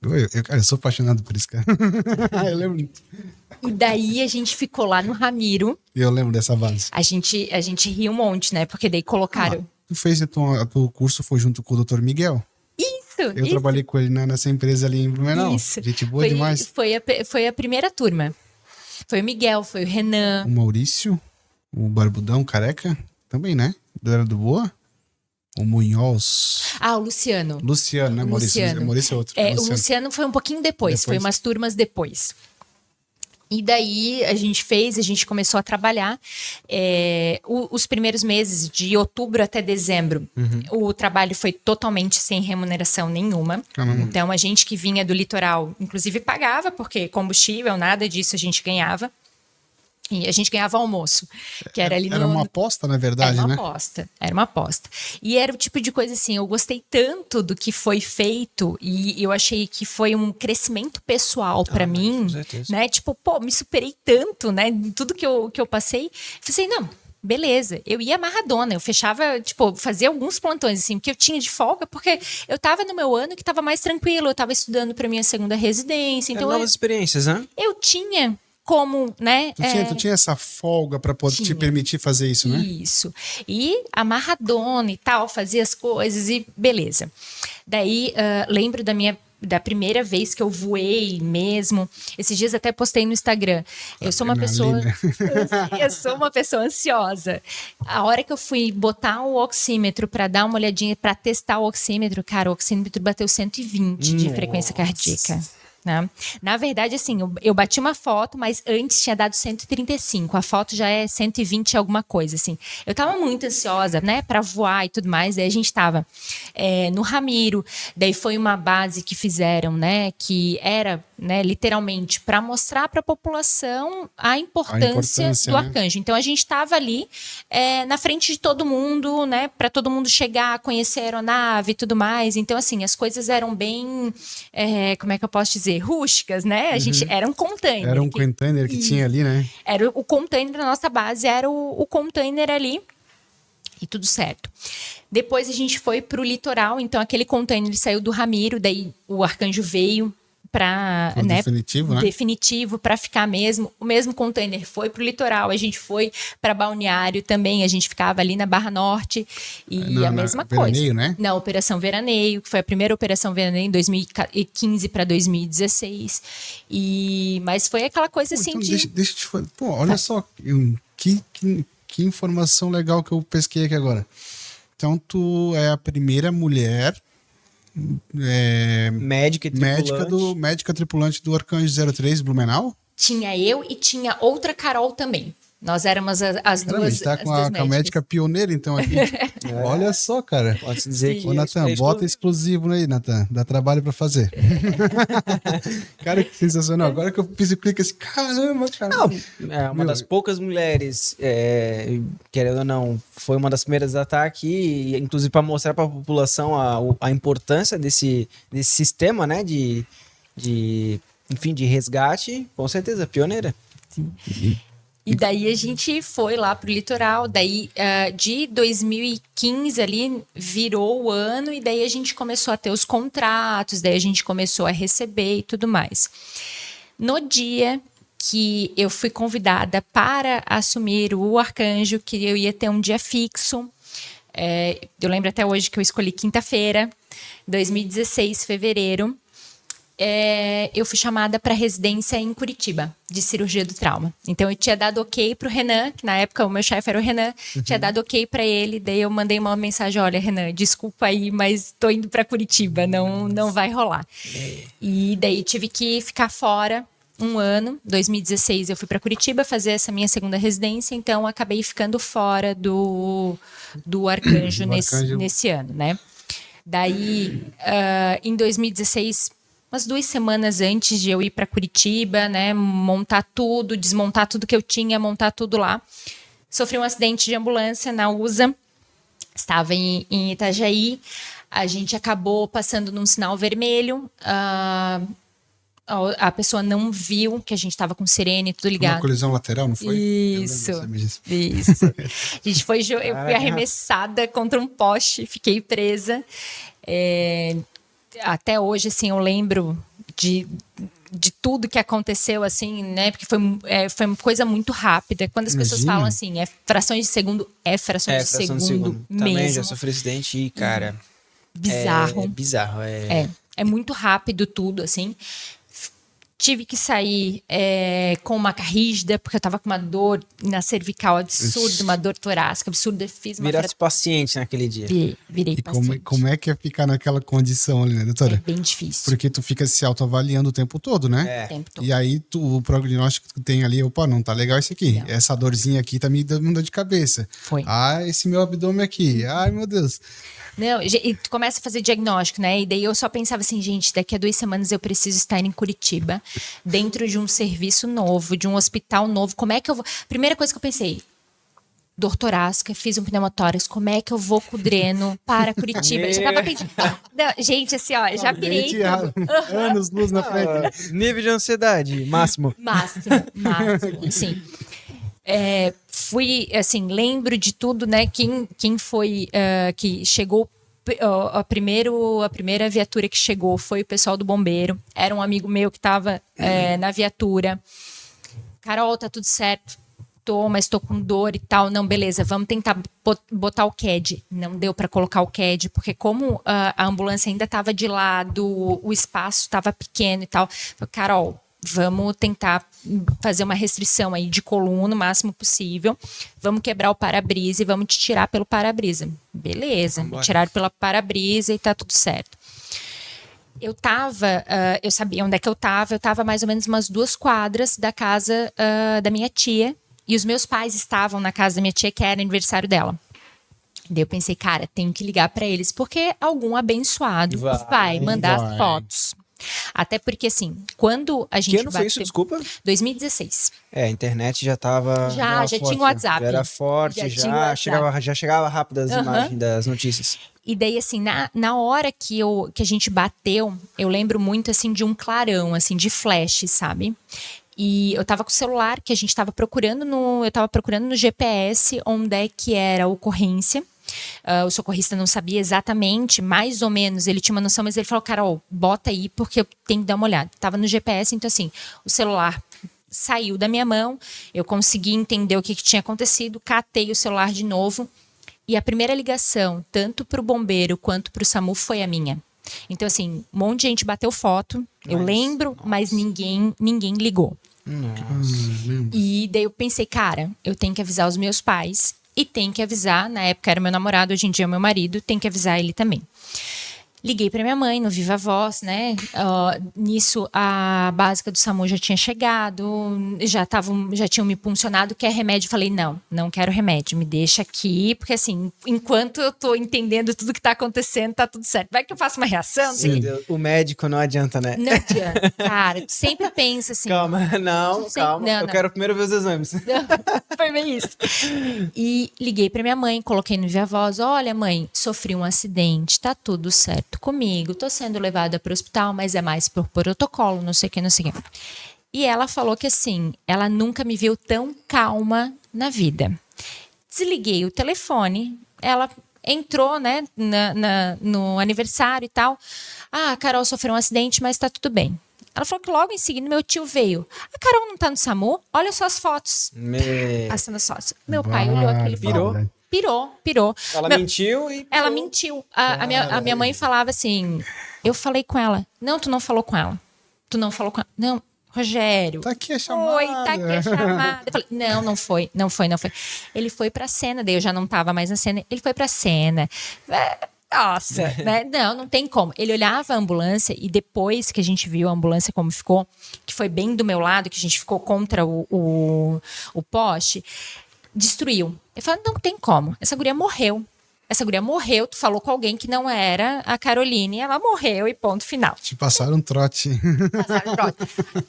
Eu sou apaixonado por isso, cara. Eu lembro. E daí a gente ficou lá no Ramiro. Eu lembro dessa base. A gente ria um monte, né? Porque daí colocaram... Tu fez o curso, foi junto com o Dr. Miguel? Eu trabalhei com ele nessa empresa ali em Blumenau. Isso. Gente boa demais. Foi a primeira turma. Foi o Miguel, foi o Renan. O Maurício, o Barbudão, careca, também, né? Era do Boa? O Munhoz. O Luciano. Luciano, né? Maurício é outro. O Luciano foi um pouquinho depois, foi umas turmas depois. E daí a gente começou a trabalhar. Os primeiros meses, de outubro até dezembro, o trabalho foi totalmente sem remuneração nenhuma. Então a gente que vinha do litoral, inclusive pagava, porque combustível, nada disso a gente ganhava. E a gente ganhava almoço, que era ali Era uma aposta, na verdade, né? Era uma aposta. E era o tipo de coisa assim, eu gostei tanto do que foi feito e eu achei que foi um crescimento pessoal pra mim, né? Tipo, me superei tanto, né? Tudo que eu passei. Falei, não, beleza. Eu ia amarradona, eu fechava, tipo, fazia alguns plantões, assim, porque eu tinha de folga, porque eu tava no meu ano que tava mais tranquilo, eu tava estudando pra minha segunda residência. Então, novas experiências, né? Eu tinha... Como, né? Tu tinha essa folga para poder te permitir fazer isso, né? Isso. E amarradona e tal, fazia as coisas e beleza. Daí, lembro da primeira vez que eu voei mesmo. Esses dias até postei no Instagram. Eu sou uma pessoa... eu sou uma pessoa ansiosa. A hora que eu fui botar o oxímetro para dar uma olhadinha, para testar o oxímetro, cara, o oxímetro bateu 120 de frequência cardíaca. Né? Na verdade, assim, eu bati uma foto, mas antes tinha dado 135. A foto já é 120 alguma coisa, assim. Eu tava muito ansiosa, né, pra voar e tudo mais. Daí a gente tava no Ramiro. Daí foi uma base que fizeram, né, que era, né, literalmente para mostrar para a população a importância do Arcanjo. Então a gente tava ali na frente de todo mundo, né, para todo mundo chegar, conhecer a aeronave e tudo mais. Então, assim, as coisas eram bem, como é que eu posso dizer? Rústicas, né? A gente era um container. Era um container que tinha ali, né? Era o container da nossa base, era o container ali. E tudo certo. Depois a gente foi pro litoral, então aquele container saiu do Ramiro, daí o Arcanjo veio para, Foi né, definitivo, né? definitivo para ficar mesmo. O mesmo container foi para o litoral, a gente foi para Balneário também, a gente ficava ali na Barra Norte e a mesma coisa. Veraneio, né? Na Operação Veraneio, que foi a primeira Operação Veraneio em 2015 para 2016. Mas foi aquela coisa assim Então, de... deixa eu te falar. Pô, olha só, que informação legal que eu pesquei aqui agora. Então, tu é a primeira mulher Médica e tripulante. médica tripulante do Arcanjo 03 Blumenau? Tinha eu e tinha outra Carol também. Nós éramos as Caramba, a duas. gente tá com as duas com a médica pioneira, então, aqui. Olha só, cara. Pode-se dizer Sim. que... Ô, Natan, bota exclusivo aí, Natan. Dá trabalho pra fazer. Cara, que sensacional. Agora que eu fiz o clique assim, caramba, cara. Não, é uma das poucas mulheres, querendo ou não, foi uma das primeiras a estar aqui, inclusive para mostrar para a população a importância desse sistema, né, enfim, de resgate, com certeza, pioneira. E daí a gente foi lá pro litoral, daí de 2015 ali virou o ano e daí a gente começou a ter os contratos, daí a gente começou a receber e tudo mais. No dia que eu fui convidada para assumir o Arcanjo, que eu ia ter um dia fixo, eu lembro até hoje que eu escolhi quinta-feira, 2016, fevereiro, eu fui chamada para residência em Curitiba, de cirurgia do trauma. Então, eu tinha dado ok pro Renan, que na época o meu chefe era o Renan, tinha dado ok para ele, daí eu mandei uma mensagem, olha, Renan, desculpa aí, mas tô indo para Curitiba, não vai rolar. E daí tive que ficar fora um ano, 2016 eu fui para Curitiba fazer essa minha segunda residência, então acabei ficando fora do Arcanjo, nesse ano, né? Daí, em 2016... umas 2 semanas antes de eu ir para Curitiba, né, montar tudo, desmontar tudo que eu tinha, montar tudo lá, sofri um acidente de ambulância na USA, estava em Itajaí, a gente acabou passando num sinal vermelho, a pessoa não viu que a gente estava com sirene, tudo ligado. Uma colisão lateral, não foi? Isso. A gente foi, eu fui arremessada contra um poste, fiquei presa. Até hoje, assim, eu lembro de tudo que aconteceu, assim, né? Porque foi uma coisa muito rápida. Quando as pessoas falam assim, frações de segundo, frações de segundo mesmo. Também já sofri acidente e, cara... Bizarro. É bizarro. É muito rápido tudo, assim. Tive que sair com maca rígida, porque eu tava com uma dor na cervical absurda, uma dor torácica absurda. Fiz uma Virasse paciente naquele dia. Virei E paciente. como é que é ficar naquela condição ali, né, doutora? É bem difícil. Porque tu fica se autoavaliando o tempo todo, né? O tempo todo. E aí o prognóstico que tu tem ali, opa, não tá legal isso aqui. Não. Essa dorzinha aqui tá me dando dor de cabeça. Foi. Esse meu abdômen aqui. Ai, meu Deus. Não, e tu começa a fazer diagnóstico, né? E daí eu só pensava assim, gente, daqui a 2 semanas eu preciso estar em Curitiba, dentro de um serviço novo, de um hospital novo. Como é que eu vou... Primeira coisa que eu pensei, dor torácica, fiz um pneumotórax, como é que eu vou com o dreno para Curitiba? Eu já tava pensando... Não, gente, assim, ó, já pirei tudo. Anos luz na frente. Nível de ansiedade, máximo. Máximo, assim. Fui, assim, lembro de tudo, né? Quem foi que chegou, a primeira viatura que chegou foi o pessoal do bombeiro. Era um amigo meu que estava na viatura. Carol, tá tudo certo? Mas tô com dor e tal. Não, beleza, vamos tentar botar o CAD. Não deu para colocar o CAD, porque como a ambulância ainda estava de lado, o espaço estava pequeno e tal. Falei, Carol, vamos tentar fazer uma restrição aí de coluna o máximo possível. Vamos quebrar o para-brisa e vamos te tirar pelo para-brisa. Beleza, me tiraram pelo para-brisa e tá tudo certo. Eu sabia onde é que eu tava mais ou menos umas 2 quadras da casa da minha tia, e os meus pais estavam na casa da minha tia, que era aniversário dela. Daí eu pensei, cara, tenho que ligar pra eles, porque algum abençoado vai mandar as fotos. Até porque, assim, quando a gente Que ano foi isso, desculpa? 2016. A internet já tava... Já tinha o WhatsApp. Já era forte, já chegava rápido as imagens das notícias. E daí, assim, na hora que a gente bateu, eu lembro muito, assim, de um clarão, assim, de flash, sabe? E eu tava com o celular que a gente tava procurando eu tava procurando no GPS onde é que era a ocorrência. O socorrista não sabia exatamente, mais ou menos, ele tinha uma noção, mas ele falou, Carol, bota aí porque eu tenho que dar uma olhada. Tava no GPS, então assim, o celular saiu da minha mão, eu consegui entender o que tinha acontecido, catei o celular de novo e a primeira ligação, tanto para o bombeiro quanto para o SAMU, foi a minha. Então assim, um monte de gente bateu foto, eu lembro, mas ninguém ligou. E daí eu pensei, cara, eu tenho que avisar os meus pais e tenho que avisar, na época era meu namorado, hoje em dia é meu marido, tenho que avisar ele também. Liguei para minha mãe no Viva Voz, né? Nisso, a básica do SAMU já tinha chegado, já tinham me puncionado, quer remédio? Falei, não quero remédio, me deixa aqui, porque assim, enquanto eu tô entendendo tudo que tá acontecendo, tá tudo certo. Vai que eu faço uma reação? Sim, o médico não adianta, né? Não adianta, cara, tu sempre pensa assim... Calma, calma, eu quero primeiro ver os exames. Foi bem isso. E liguei pra minha mãe, coloquei no Viva Voz, olha mãe, sofri um acidente, tá tudo certo comigo, tô sendo levada para o hospital, mas é mais por protocolo, não sei o que. E ela falou que assim, ela nunca me viu tão calma na vida. Desliguei o telefone, ela entrou, né, no aniversário e tal. A Carol sofreu um acidente, mas tá tudo bem. Ela falou que logo em seguida meu tio veio. A Carol não tá no SAMU? Olha só as fotos. Passando as fotos. Meu pai olhou aquele e falou... Pirou. Ela mentiu e... Ela mentiu. A minha mãe falava assim... Eu falei com ela. Não, tu não falou com ela. Tu não falou com ela. Não, Rogério. Tá aqui a chamada. Foi, tá aqui a chamada. Eu falei, não foi. Ele foi pra cena. Daí eu já não tava mais na cena. Ele foi pra cena. Nossa, né? Não tem como. Ele olhava a ambulância e depois que a gente viu a ambulância como ficou, que foi bem do meu lado, que a gente ficou contra o poste... Destruiu. Eu falei, não tem como. Essa guria morreu. Tu falou com alguém que não era a Caroline, ela morreu e ponto final. Te passaram um trote.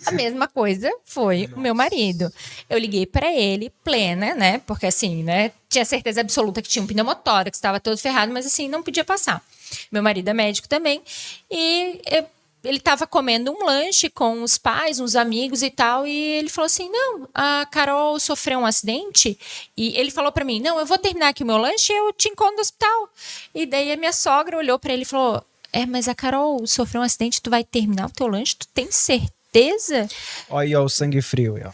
A mesma coisa foi o meu marido. Eu liguei pra ele, plena, né? Porque assim, né? Tinha certeza absoluta que tinha um pneumotórax, estava todo ferrado, mas assim, não podia passar. Meu marido é médico também. E ele estava comendo um lanche com os pais, uns amigos e tal, e ele falou assim, não, a Carol sofreu um acidente, e ele falou para mim, não, eu vou terminar aqui o meu lanche e eu te encontro no hospital. E daí a minha sogra olhou para ele e falou, mas a Carol sofreu um acidente, tu vai terminar o teu lanche, tu tem certeza? Olha o sangue frio, ó.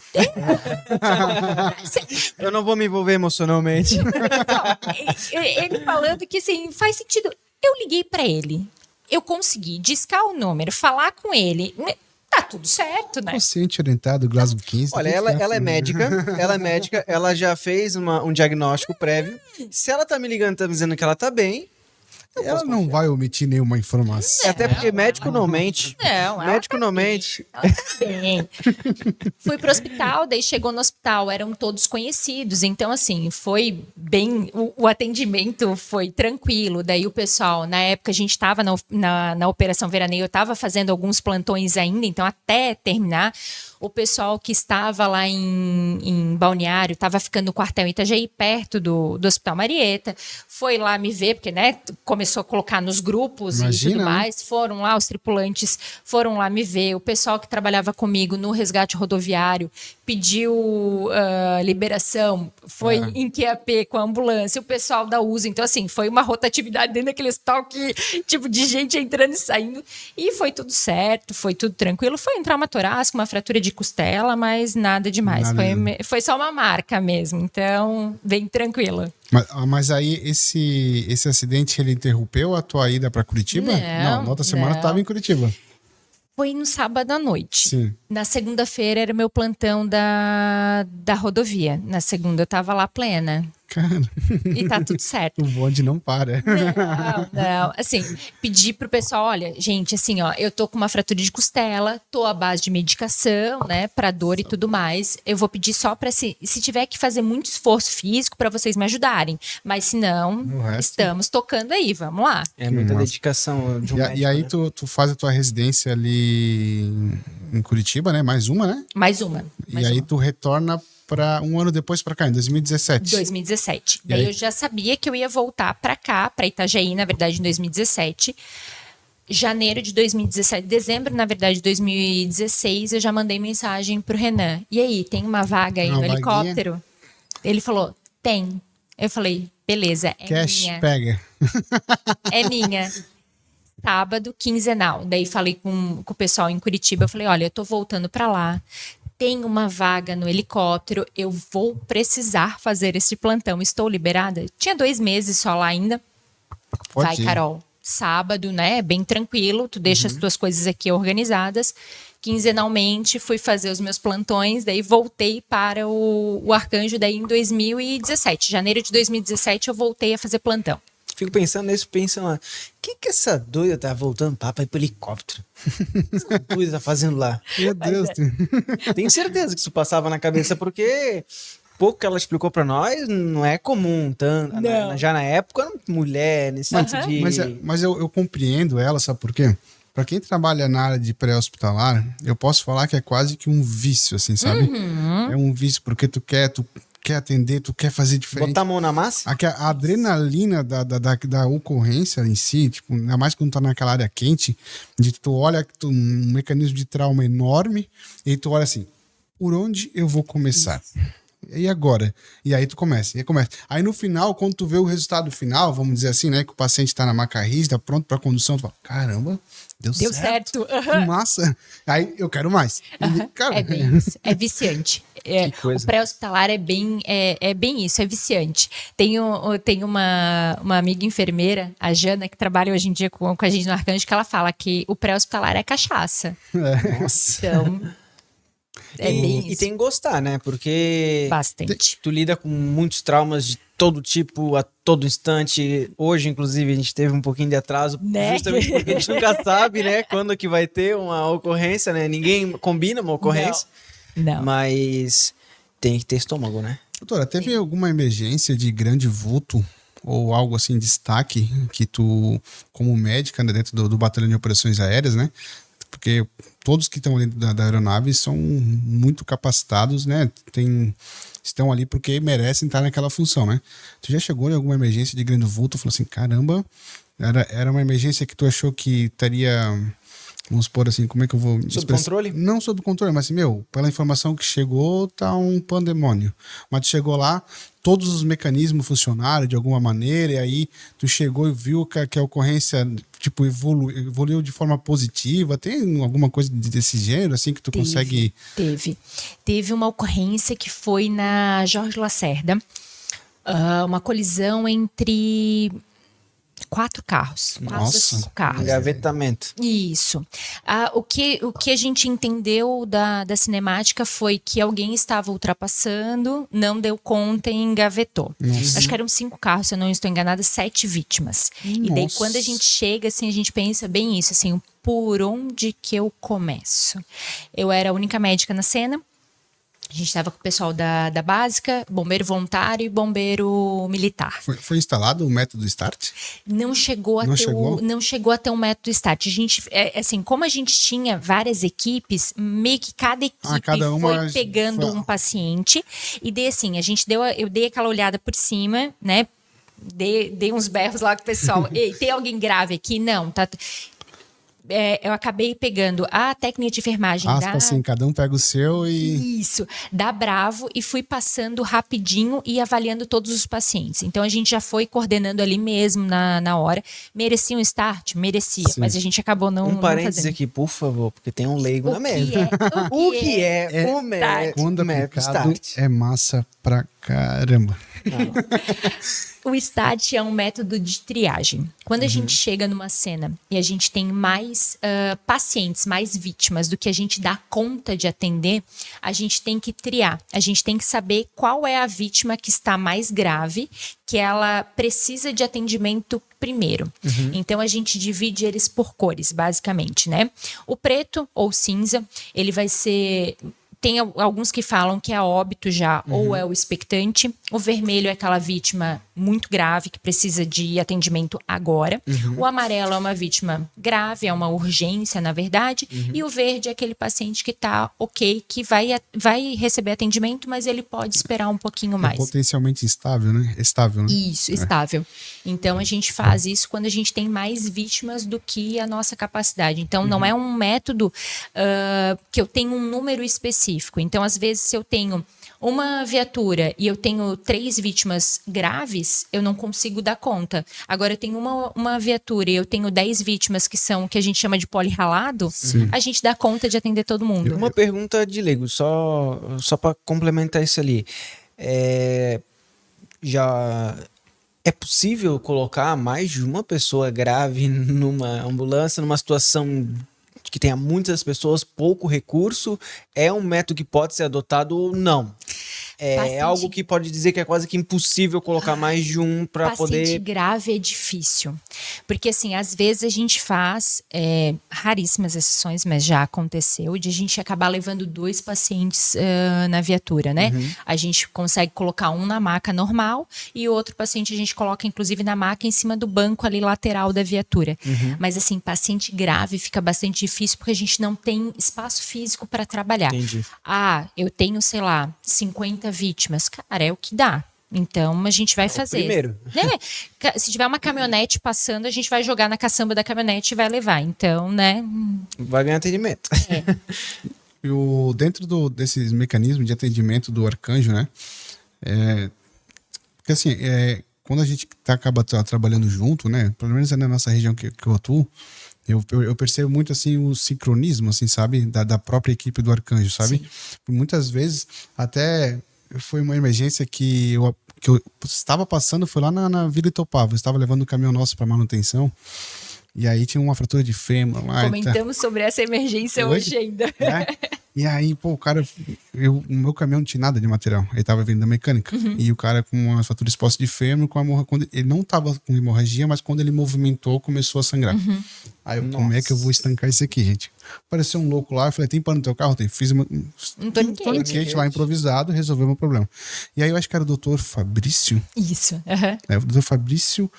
Eu não vou me envolver emocionalmente. Não, ele falando que assim, faz sentido. Eu liguei para ele. Eu consegui discar o número, falar com ele. Tá tudo certo, né? Paciente orientado, Glasgow 15. Olha, ela é médica, ela já fez um diagnóstico prévio. Se ela tá me ligando, tá me dizendo que ela tá bem, ela não vai omitir nenhuma informação. Até porque médico não mente. Médico não mente. Bem. Fui pro hospital, daí chegou no hospital, eram todos conhecidos. Então, assim, foi bem... O atendimento foi tranquilo. Daí o pessoal, na época a gente estava na Operação Veraneio, eu estava fazendo alguns plantões ainda, então até terminar... O pessoal que estava lá em Balneário, estava ficando no quartel Itajaí, perto do Hospital Marieta, foi lá me ver, porque né, começou a colocar nos grupos. Imagina, e tudo mais. Foram lá, os tripulantes foram lá me ver. O pessoal que trabalhava comigo no resgate rodoviário pediu liberação, foi em QAP com a ambulância, o pessoal da USA. Então, assim, foi uma rotatividade dentro daquele hospital que, tipo, de gente entrando e saindo. E foi tudo certo, foi tudo tranquilo. Foi um trauma torácico, uma fratura de costela, mas nada demais. Foi só uma marca mesmo, então bem tranquila. Mas aí esse acidente ele interrompeu a tua ida para Curitiba? Não, na outra semana tu estava em Curitiba. Foi no sábado à noite. Sim. Na segunda-feira era meu plantão da rodovia. Na segunda eu tava lá plena. Cara. E tá tudo certo. O bonde não para. Não. Assim, pedi pro pessoal, olha, gente, assim, ó, eu tô com uma fratura de costela, tô à base de medicação, né, pra dor e tudo mais. Eu vou pedir só pra se tiver que fazer muito esforço físico pra vocês me ajudarem. Mas se não, estamos tocando aí, vamos lá. É muita dedicação de um médico, e aí né? tu faz a tua residência ali em Curitiba, né? Mais uma, né? Mais uma. E aí tu retorna para um ano depois para cá, em 2017. 2017. Daí eu já sabia que eu ia voltar para cá, para Itajaí, na verdade, em 2017. Janeiro de 2017, dezembro, na verdade, de 2016, eu já mandei mensagem pro Renan. E aí, tem uma vaga aí no helicóptero? Ele falou, tem. Eu falei, beleza, é Cash minha. pega. É minha. Sábado, quinzenal. Daí falei com o pessoal em Curitiba, eu falei, olha, eu tô voltando pra lá, tem uma vaga no helicóptero, eu vou precisar fazer esse plantão, estou liberada? Tinha 2 meses só lá ainda. Vai, Pode ir. Carol, sábado, né, bem tranquilo, tu deixa as tuas coisas aqui organizadas. Quinzenalmente, fui fazer os meus plantões, daí voltei para o Arcanjo, daí em 2017. Janeiro de 2017, eu voltei a fazer plantão. Fico pensando nisso, pensando lá, o que essa doida tá voltando pra ir pro helicóptero? O que essa doida tá fazendo lá? Meu Deus. Tenho certeza que isso passava na cabeça, porque pouco que ela explicou pra nós, não é comum. Já na época, mulher, nesse sentido de... Mas eu compreendo ela, sabe por quê? Pra quem trabalha na área de pré-hospitalar, eu posso falar que é quase que um vício, assim, sabe? É um vício porque tu quer atender, tu quer fazer diferente. Botar a mão na massa? A adrenalina da ocorrência em si, tipo, ainda mais quando tá naquela área quente, de tu olha um mecanismo de trauma enorme e tu olha assim, por onde eu vou começar? E agora? E aí tu começa. Aí no final, quando tu vê o resultado final, vamos dizer assim, né, que o paciente tá na maca rígida, pronto pra condução, tu fala, caramba, deu certo. Que massa. Aí eu quero mais. E, cara, É bem isso. É viciante. Que coisa. O pré-hospitalar é bem isso, é viciante. Tenho uma amiga enfermeira, a Jana, que trabalha hoje em dia com a gente no Arcanjo, que ela fala que o pré-hospitalar é cachaça. Nossa. Então, é bem E isso. tem que gostar, né? Porque Bastante. tu lida com muitos traumas de todo tipo, a todo instante. Hoje, inclusive, a gente teve um pouquinho de atraso, Né? justamente porque a gente nunca sabe, né? Quando que vai ter uma ocorrência, né? Ninguém combina uma ocorrência. Não. Mas tem que ter estômago, né? doutora, teve alguma emergência de grande vulto ou algo assim, destaque, que tu, como médica, né, dentro do batalhão de operações aéreas, né? Porque todos que estão dentro da aeronave são muito capacitados, né? Estão ali porque merecem estar naquela função, né? Tu já chegou em alguma emergência de grande vulto e falou assim, caramba, era uma emergência que tu achou que estaria, vamos supor assim, como é que eu vou... Controle? Não sob controle, mas assim, pela informação que chegou, tá um pandemônio. Mas tu chegou lá, todos os mecanismos funcionaram de alguma maneira, e aí tu chegou e viu que a ocorrência, tipo, evoluiu de forma positiva. Tem alguma coisa desse gênero, assim, que tu consegue... Teve uma ocorrência que foi na Jorge Lacerda, uma colisão entre 4 carros. 4 ou 5 carros. Engavetamento. Isso. O que a gente entendeu da cinemática foi que alguém estava ultrapassando, não deu conta e engavetou. Acho que eram 5 carros, se eu não estou enganada, 7 vítimas. E daí, quando a gente chega, assim, a gente pensa bem isso, assim, por onde que eu começo? Eu era a única médica na cena. A gente estava com o pessoal da básica, bombeiro voluntário e bombeiro militar. Foi instalado o método START? Não chegou a ter um método START. A gente, assim, como a gente tinha várias equipes, meio que cada equipe foi pegando um paciente. E daí, assim, eu dei aquela olhada por cima, né? Dei uns berros lá com o pessoal. Ei, tem alguém grave aqui? Não, tá... eu acabei pegando a técnica de enfermagem assim, cada um pega o seu e... Isso, da Bravo, e fui passando rapidinho e avaliando todos os pacientes. Então, a gente já foi coordenando ali mesmo na hora. Merecia um start? Merecia, Sim. mas a gente acabou não parênteses fazendo. aqui, por favor, porque tem um leigo na mesa. O que é o método Quando aplicado, START? é massa pra caramba. O START é um método de triagem. Quando a gente chega numa cena e a gente tem mais pacientes, mais vítimas do que a gente dá conta de atender, a gente tem que triar. A gente tem que saber qual é a vítima que está mais grave, que ela precisa de atendimento primeiro. Então, a gente divide eles por cores, basicamente, né? O preto ou cinza, ele vai ser... Tem alguns que falam que é óbito já, ou é o expectante. O vermelho é aquela vítima muito grave, que precisa de atendimento agora. O amarelo é uma vítima grave, é uma urgência, na verdade. E o verde é aquele paciente que está ok, que vai receber atendimento, mas ele pode esperar um pouquinho mais. Potencialmente instável, né? Estável, né? Isso, estável. Então, a gente faz isso quando a gente tem mais vítimas do que a nossa capacidade. Então, não é um método que eu tenho um número específico. Então, às vezes, se eu tenho uma viatura e eu tenho 3 vítimas graves, eu não consigo dar conta. Agora, eu tenho uma viatura e eu tenho 10 vítimas que são o que a gente chama de polirralado, a gente dá conta de atender todo mundo. Uma pergunta de leigo, só para complementar isso ali. Já é possível colocar mais de uma pessoa grave numa ambulância, numa situação que tenha muitas pessoas, pouco recurso? É um método que pode ser adotado ou não? É algo que pode dizer que é quase que impossível colocar mais de um para poder... Paciente grave é difícil. Porque, assim, às vezes a gente faz, raríssimas exceções, mas já aconteceu, de a gente acabar levando 2 pacientes na viatura, né? A gente consegue colocar um na maca normal e o outro paciente a gente coloca, inclusive, na maca em cima do banco ali lateral da viatura. Mas, assim, paciente grave fica bastante difícil porque a gente não tem espaço físico para trabalhar. Entendi. Eu tenho, sei lá, 50 vítimas. Cara, é o que dá. Então, a gente vai fazer. Primeiro. Se tiver uma caminhonete passando, a gente vai jogar na caçamba da caminhonete e vai levar. Então, né? Vai ganhar atendimento. Dentro desses mecanismos de atendimento do Arcanjo, né? Porque assim, quando a gente acaba trabalhando junto, né? Pelo menos na nossa região que eu atuo, eu percebo muito, assim, o sincronismo, assim, sabe? Da própria equipe do Arcanjo, sabe? Muitas vezes, até foi uma emergência que eu estava passando, foi lá na Vila Itopava. Eu estava levando um caminhão nosso para manutenção. E aí tinha uma fratura de fêmur lá. Comentamos sobre essa emergência hoje ainda. E aí, pô, o cara... o meu caminhão não tinha nada de material. Ele tava vindo da mecânica. E o cara com uma fratura exposta de fêmur, ele não tava com hemorragia, mas quando ele movimentou, começou a sangrar. Aí eu, como é que eu vou estancar isso aqui, gente? Apareceu um louco lá, eu falei, tem pano no teu carro? Tem. Fiz um tourniquet lá improvisado, resolveu o meu problema. E aí eu acho que era o doutor Fabrício. Isso. O doutor Fabrício...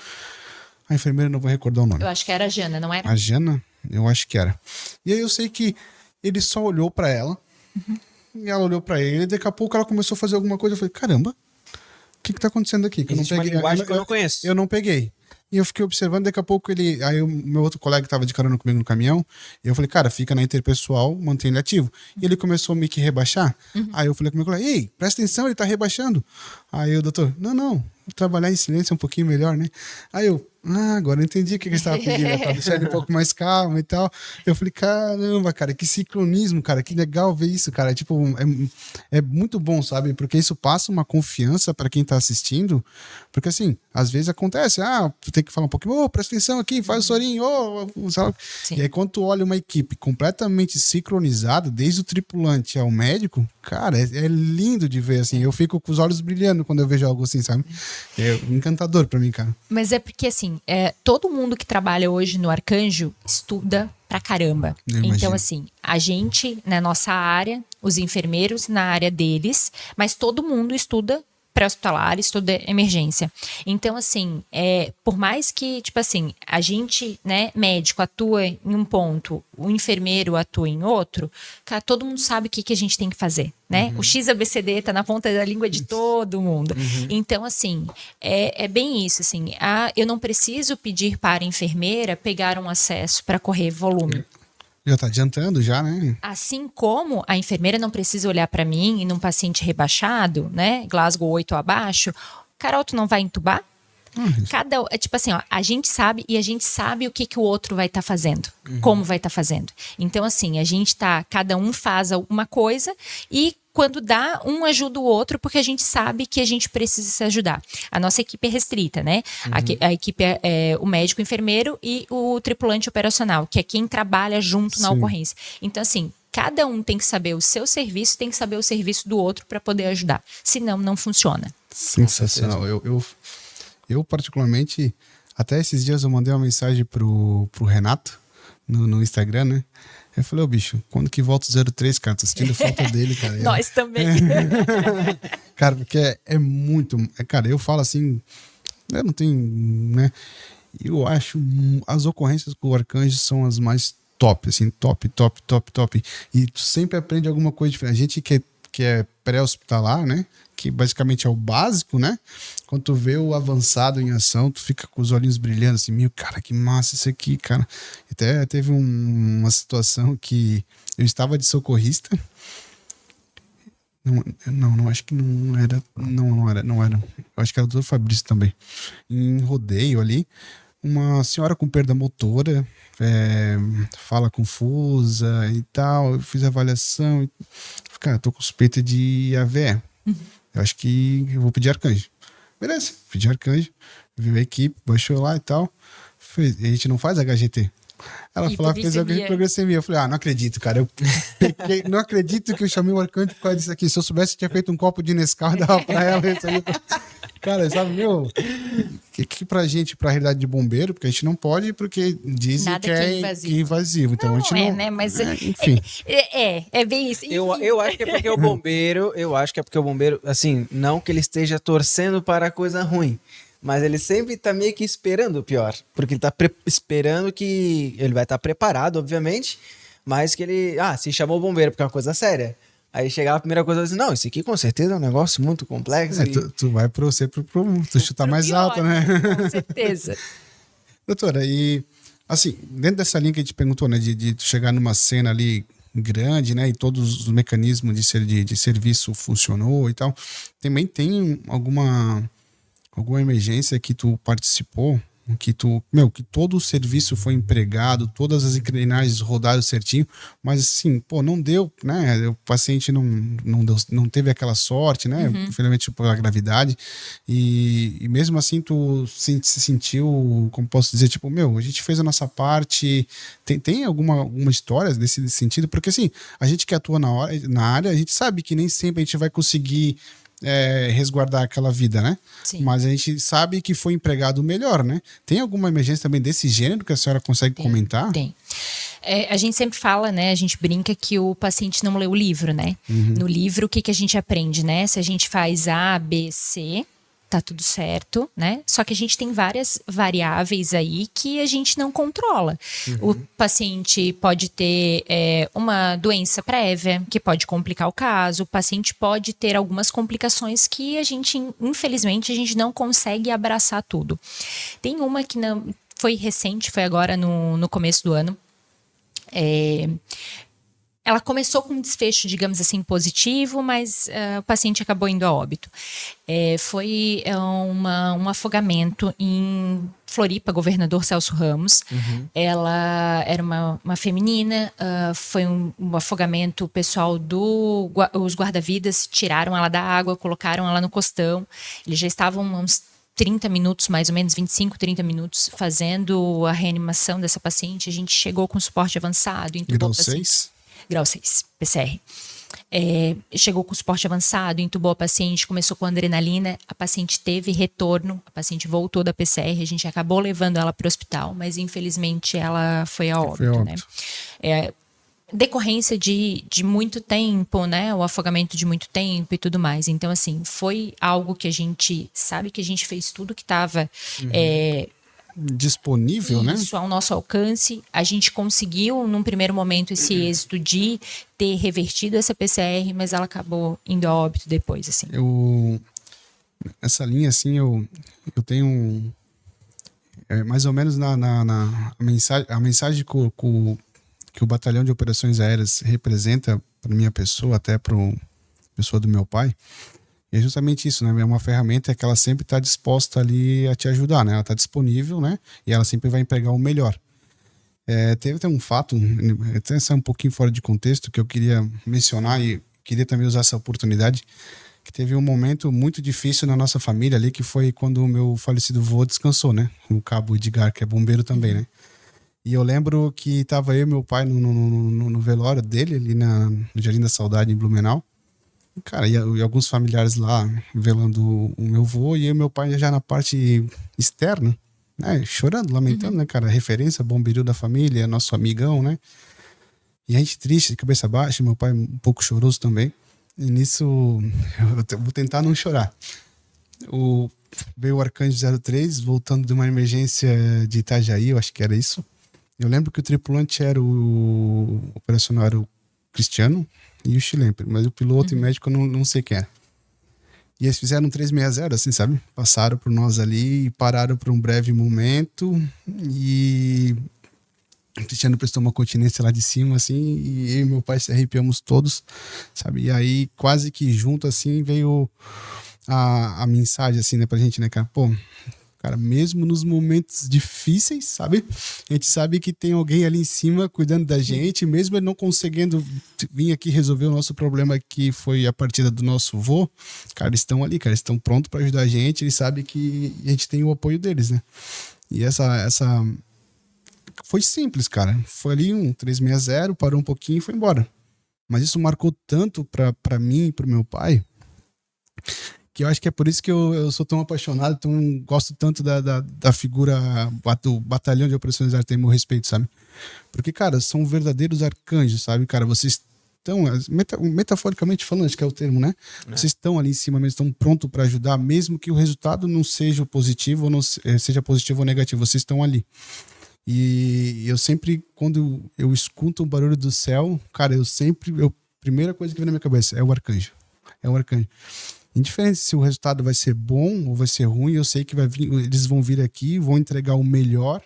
A enfermeira, não vou recordar o nome. Eu acho que era a Jana, não era? A Jana? Eu acho que era. E aí eu sei que ele só olhou pra ela, e ela olhou pra ele, e daqui a pouco ela começou a fazer alguma coisa. Eu falei, caramba, o que tá acontecendo aqui? Que existe uma linguagem que eu não conheço. Eu não peguei. E eu fiquei observando, daqui a pouco aí o meu outro colega que tava de carona comigo no caminhão, e eu falei, cara, fica na interpessoal, mantém ele ativo. E ele começou a me que rebaixar. Aí eu falei com o meu colega, ei, presta atenção, ele tá rebaixando. Aí o doutor, não, trabalhar em silêncio é um pouquinho melhor, né? Aí eu, agora eu entendi o que ele estava pedindo, pra deixar ele um pouco mais calmo e tal. Eu falei, caramba, cara, que sincronismo, cara, que legal ver isso, cara. Tipo, é muito bom, sabe? Porque isso passa uma confiança para quem tá assistindo, porque assim, às vezes acontece, tu tem que falar um pouquinho, presta atenção aqui, faz o sorinho, sabe? E aí quando tu olha uma equipe completamente sincronizada, desde o tripulante ao médico, cara, é lindo de ver, assim. Eu fico com os olhos brilhando quando eu vejo algo assim, sabe? É encantador pra mim, cara. Mas é porque, assim, todo mundo que trabalha hoje no Arcanjo estuda pra caramba. Então, assim, a gente, na nossa área, os enfermeiros na área deles, mas todo mundo estuda pré-hospitalar, estuda emergência. Então, assim, por mais que, tipo assim, a gente, né, médico atua em um ponto, o enfermeiro atua em outro, cara, todo mundo sabe o que a gente tem que fazer, né? O XABCD tá na ponta da língua de todo mundo. Então, assim, é bem isso, assim, eu não preciso pedir para a enfermeira pegar um acesso para correr volume. Já tá adiantando já, né? Assim como a enfermeira não precisa olhar para mim e num paciente rebaixado, né? Glasgow 8 abaixo. Carol, tu não vai entubar? Tipo assim, a gente sabe e a gente sabe o que o outro vai estar fazendo, como vai estar fazendo. Então, assim, cada um faz uma coisa e quando dá, um ajuda o outro, porque a gente sabe que a gente precisa se ajudar. A nossa equipe é restrita, né? A equipe é o médico, o enfermeiro e o tripulante operacional, que é quem trabalha junto na ocorrência. Então, assim, cada um tem que saber o seu serviço, tem que saber o serviço do outro para poder ajudar. Senão, não funciona. Sensacional. Eu particularmente, até esses dias eu mandei uma mensagem pro Renato no Instagram, né? Eu falei, bicho, quando que volta o 03, cara? Tô sentindo falta dele, cara. Nós também. Cara, porque é muito... Cara, eu falo assim, Eu não tenho, né? Eu acho as ocorrências com o arcanjo são as mais top, assim, top, top, top, top. E tu sempre aprende alguma coisa diferente. A gente que é pré-hospitalar, né? Que basicamente é o básico, né? Quando tu vê o avançado em ação, tu fica com os olhinhos brilhando, assim, meu, cara, que massa isso aqui, cara. Até teve uma situação que eu estava de socorrista. Não, acho que não era. Não era. Eu acho que era o doutor Fabrício também. Em rodeio ali, uma senhora com perda motora, fala confusa e tal. Eu fiz a avaliação e, cara, tô com suspeita de AVE. Eu acho que eu vou pedir arcanjo. Beleza, pedi arcanjo. Viu a equipe, baixou lá e tal. A gente não faz HGT. Ela falou que fez hipoglicemia. Eu falei, não acredito, cara. Eu peguei, não acredito que eu chamei o arcanjo por causa disso aqui. Se eu soubesse, eu tinha feito um copo de Nescau e dava pra ela. Isso aí. Cara, sabe, que pra gente, pra realidade de bombeiro, porque a gente não pode, porque dizem Nada que é invasivo. Então a gente não. Né? Mas enfim. É bem isso. Eu acho que é porque o bombeiro, assim, não que ele esteja torcendo para a coisa ruim. Mas ele sempre tá meio que esperando o pior. Porque ele tá esperando que ele vai estar preparado, obviamente. Mas que ele... se chamou o bombeiro porque é uma coisa séria. Aí chegava a primeira coisa assim, não, isso aqui com certeza é um negócio muito complexo. Tu vai tu chutar mais pior, alto, né? Com certeza. Doutora, e assim, dentro dessa linha que a gente perguntou, né? De tu chegar numa cena ali grande, né? E todos os mecanismos de serviço funcionou e tal. Também tem alguma emergência que tu participou, que todo o serviço foi empregado, todas as engrenagens rodaram certinho, mas assim, não deu, né? O paciente não teve aquela sorte, né? Infelizmente pela gravidade, e mesmo assim tu se sentiu, como posso dizer, tipo, a gente fez a nossa parte. Tem alguma história nesse sentido? Porque assim, a gente que atua na área, a gente sabe que nem sempre a gente vai conseguir resguardar aquela vida, né? Sim. Mas a gente sabe que foi empregado melhor, né? Tem alguma emergência também desse gênero que a senhora consegue comentar? Tem. A gente sempre fala, né? A gente brinca que o paciente não lê o livro, né? No livro, o que a gente aprende, né? Se a gente faz A, B, C, tá tudo certo, né? Só que a gente tem várias variáveis aí que a gente não controla. O paciente pode ter uma doença prévia, que pode complicar o caso. O paciente pode ter algumas complicações que infelizmente, a gente não consegue abraçar tudo. Tem uma que não foi recente, foi agora no começo do ano. Ela começou com um desfecho, digamos assim, positivo, mas o paciente acabou indo a óbito. Foi um afogamento em Floripa, Governador Celso Ramos. Ela era uma feminina, foi um afogamento, o pessoal os guarda-vidas tiraram ela da água, colocaram ela no costão. Eles já estavam uns 30 minutos, mais ou menos 25, 30 minutos, fazendo a reanimação dessa paciente. A gente chegou com suporte avançado. Grau 6? Grau 6, PCR. Chegou com suporte avançado, entubou a paciente, começou com adrenalina, a paciente teve retorno, a paciente voltou da PCR, a gente acabou levando ela para o hospital, mas infelizmente ela foi a óbito, né? Decorrência de muito tempo, né? O afogamento de muito tempo e tudo mais. Então, assim, foi algo que a gente sabe que a gente fez tudo que estava disponível, né? Isso, ao nosso alcance. A gente conseguiu, num primeiro momento, esse êxito de ter revertido essa PCR, mas ela acabou indo a óbito depois, assim. Essa linha, assim, eu tenho mais ou menos a mensagem que o Batalhão de Operações Aéreas representa para minha pessoa, até para a pessoa do meu pai. E é justamente isso, né? É uma ferramenta que ela sempre está disposta ali a te ajudar, né? Ela está disponível, né? E ela sempre vai empregar o melhor. Teve até um fato, até sair um pouquinho fora de contexto, que eu queria mencionar e queria também usar essa oportunidade, que teve um momento muito difícil na nossa família ali, que foi quando o meu falecido vô descansou, né? O cabo Edgar, que é bombeiro também, né? E eu lembro que tava eu e meu pai no velório dele, ali no Jardim da Saudade, em Blumenau. Cara, e alguns familiares lá velando o meu vô, e eu e meu pai já na parte externa, né? Chorando, lamentando, né, cara? Referência, bombeiro da família, nosso amigão, né? E a gente triste, de cabeça baixa, meu pai um pouco choroso também. E nisso, eu vou tentar não chorar. Veio o Arcanjo 03, voltando de uma emergência de Itajaí, eu acho que era isso. Eu lembro que o tripulante era o operacional era o Cristiano e o Chilemper, mas o piloto e médico eu não sei quem era. E eles fizeram um 360, assim, sabe? Passaram por nós ali e pararam por um breve momento. E o Cristiano prestou uma continência lá de cima, assim, e eu e meu pai se arrepiamos todos, sabe? E aí, quase que junto, assim, veio a mensagem, assim, né, pra gente, né, cara? Pô, cara, mesmo nos momentos difíceis, sabe? A gente sabe que tem alguém ali em cima cuidando da gente, mesmo ele não conseguindo vir aqui resolver o nosso problema que foi a partida do nosso vô, cara, eles estão ali, cara, eles estão prontos para ajudar a gente, eles sabem que a gente tem o apoio deles, né? E essa foi simples, cara. Foi ali um 360, parou um pouquinho e foi embora. Mas isso marcou tanto pra mim e pro meu pai, que eu acho que é por isso que eu sou tão apaixonado, gosto tanto da figura do batalhão de operações Artem, meu respeito, sabe? Porque, cara, são verdadeiros arcanjos, sabe? Cara, vocês estão, metaforicamente falando, acho que é o termo, né? Vocês estão ali em cima mesmo, estão prontos para ajudar, mesmo que o resultado não seja positivo ou não seja positivo ou negativo, vocês estão ali. E eu sempre, quando eu escuto um barulho do céu, cara, primeira coisa que vem na minha cabeça é o arcanjo. É o arcanjo. Indiferente se o resultado vai ser bom ou vai ser ruim, eu sei que eles vão vir aqui, vão entregar o melhor,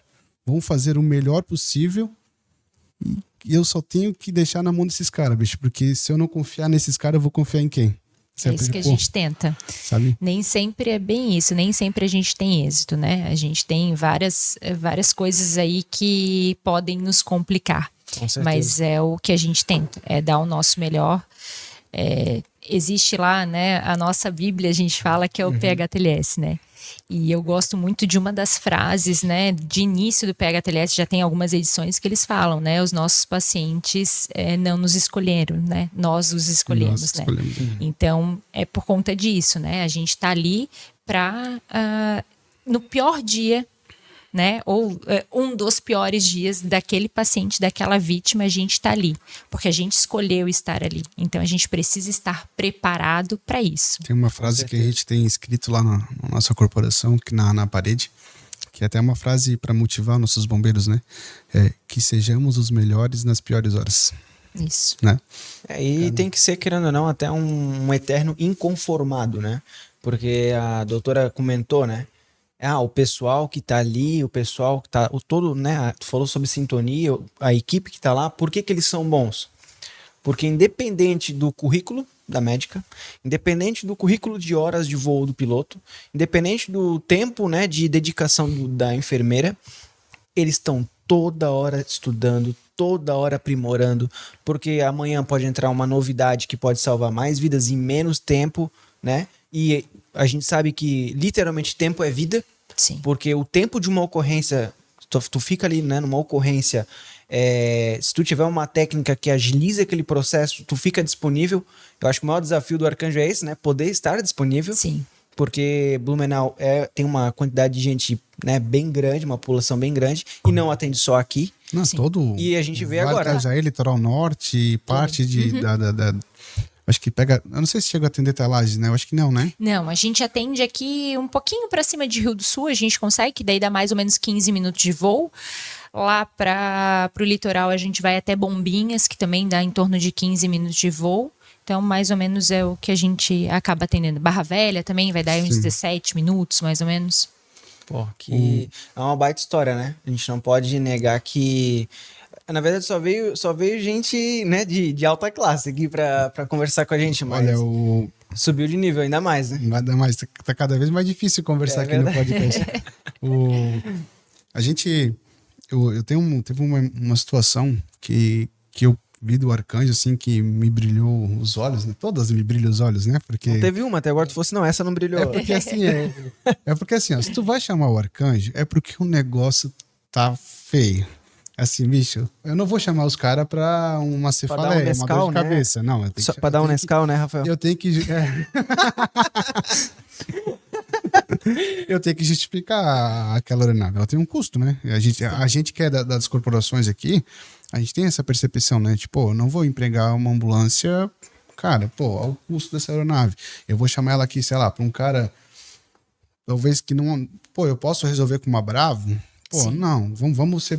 vão fazer o melhor possível. E eu só tenho que deixar na mão desses caras, bicho, porque se eu não confiar nesses caras, eu vou confiar em quem? É isso que a gente tenta. Sabe? Nem sempre é bem isso, nem sempre a gente tem êxito, né? A gente tem várias coisas aí que podem nos complicar. Com certeza. Mas é o que a gente tenta, é dar o nosso melhor. Existe lá, né, a nossa Bíblia, a gente fala que é o PHTLS, né? E eu gosto muito de uma das frases, né, de início do PHTLS, já tem algumas edições que eles falam, né, os nossos pacientes não nos escolheram, né, nós os escolhemos, né? Então, é por conta disso, né, a gente tá ali para, no pior dia, né, ou um dos piores dias daquele paciente, daquela vítima, a gente está ali, porque a gente escolheu estar ali. Então a gente precisa estar preparado para isso. Tem uma frase que a gente tem escrito lá na nossa corporação, que na parede, que é até uma frase para motivar nossos bombeiros, né? Que sejamos os melhores nas piores horas. Isso. Né? E tem que ser, querendo ou não, até um eterno inconformado, né? Porque a doutora comentou, né? O pessoal que tá ali, o pessoal que tá... né? Tu falou sobre sintonia, a equipe que tá lá, por que eles são bons? Porque independente do currículo da médica, independente do currículo de horas de voo do piloto, independente do tempo, né, de dedicação da enfermeira, eles estão toda hora estudando, toda hora aprimorando, porque amanhã pode entrar uma novidade que pode salvar mais vidas em menos tempo, né? E a gente sabe que literalmente tempo é vida. Sim. Porque o tempo de uma ocorrência, tu fica ali, né, numa ocorrência, se tu tiver uma técnica que agiliza aquele processo, tu fica disponível. Eu acho que o maior desafio do Arcanjo é esse, né, poder estar disponível. Sim. Porque Blumenau tem uma quantidade de gente, né, bem grande, uma população bem grande, e não atende só aqui. Não, todo. E a gente vê agora. Itajaí, Litoral Norte, parte acho que pega... Eu não sei se chega a atender até Lages, né? Eu acho que não, né? Não, a gente atende aqui um pouquinho para cima de Rio do Sul, a gente consegue, que daí dá mais ou menos 15 minutos de voo. Lá para o litoral a gente vai até Bombinhas, que também dá em torno de 15 minutos de voo. Então, mais ou menos é o que a gente acaba atendendo. Barra Velha também vai dar uns 17 minutos, mais ou menos. Pô, que é uma baita história, né? A gente não pode negar que... Na verdade, só veio gente, né, de alta classe aqui pra conversar com a gente, mas subiu de nível ainda mais, né? Ainda mais, tá cada vez mais difícil conversar aqui no podcast. A gente, teve uma situação que eu vi do Arcanjo, assim, que me brilhou os olhos, né? Todas me brilham os olhos, né? Porque... Não teve uma, até agora tu fosse, não, essa não brilhou. É porque assim, ó, se tu vai chamar o Arcanjo, é porque o negócio tá feio. Assim, bicho, eu não vou chamar os caras pra uma cefaleia, uma dor de cabeça. Não, eu tenho só pra dar um Nescau, né, Rafael? Eu tenho que... Eu tenho que justificar aquela aeronave. Ela tem um custo, né? A gente que é das corporações aqui, a gente tem essa percepção, né? Tipo, eu não vou empregar uma ambulância, cara, ao custo dessa aeronave. Eu vou chamar ela aqui, sei lá, pra um cara talvez que não... Pô, eu posso resolver com uma Bravo? Pô, Sim. não, vamos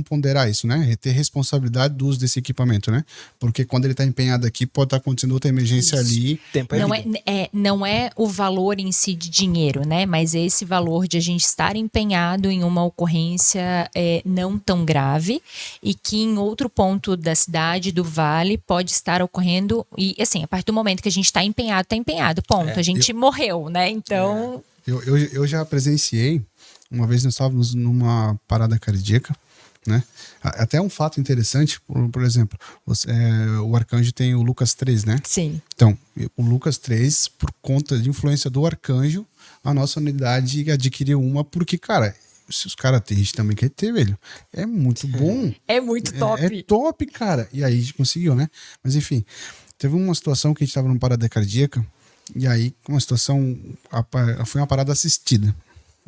ponderar isso, né? Ter responsabilidade do uso desse equipamento, né? Porque quando ele está empenhado aqui, pode estar acontecendo outra emergência ali. Tempo é vida. Não é o valor em si de dinheiro, né? Mas esse valor de a gente estar empenhado em uma ocorrência não tão grave e que em outro ponto da cidade, do vale, pode estar ocorrendo. E assim, a partir do momento que a gente está empenhado, ponto. A gente morreu, né? Então. Eu já presenciei, uma vez nós estávamos numa parada cardíaca, né? Até um fato interessante, por exemplo, o Arcanjo tem o Lucas 3, né? Sim. Então, o Lucas 3, por conta de influência do Arcanjo, a nossa unidade adquiriu uma, porque, cara, se os caras têm, a gente também quer ter, velho. É muito bom. É muito top. É top, cara. E aí a gente conseguiu, né? Mas enfim, teve uma situação que a gente estava numa parada cardíaca, e aí uma situação, foi uma parada assistida.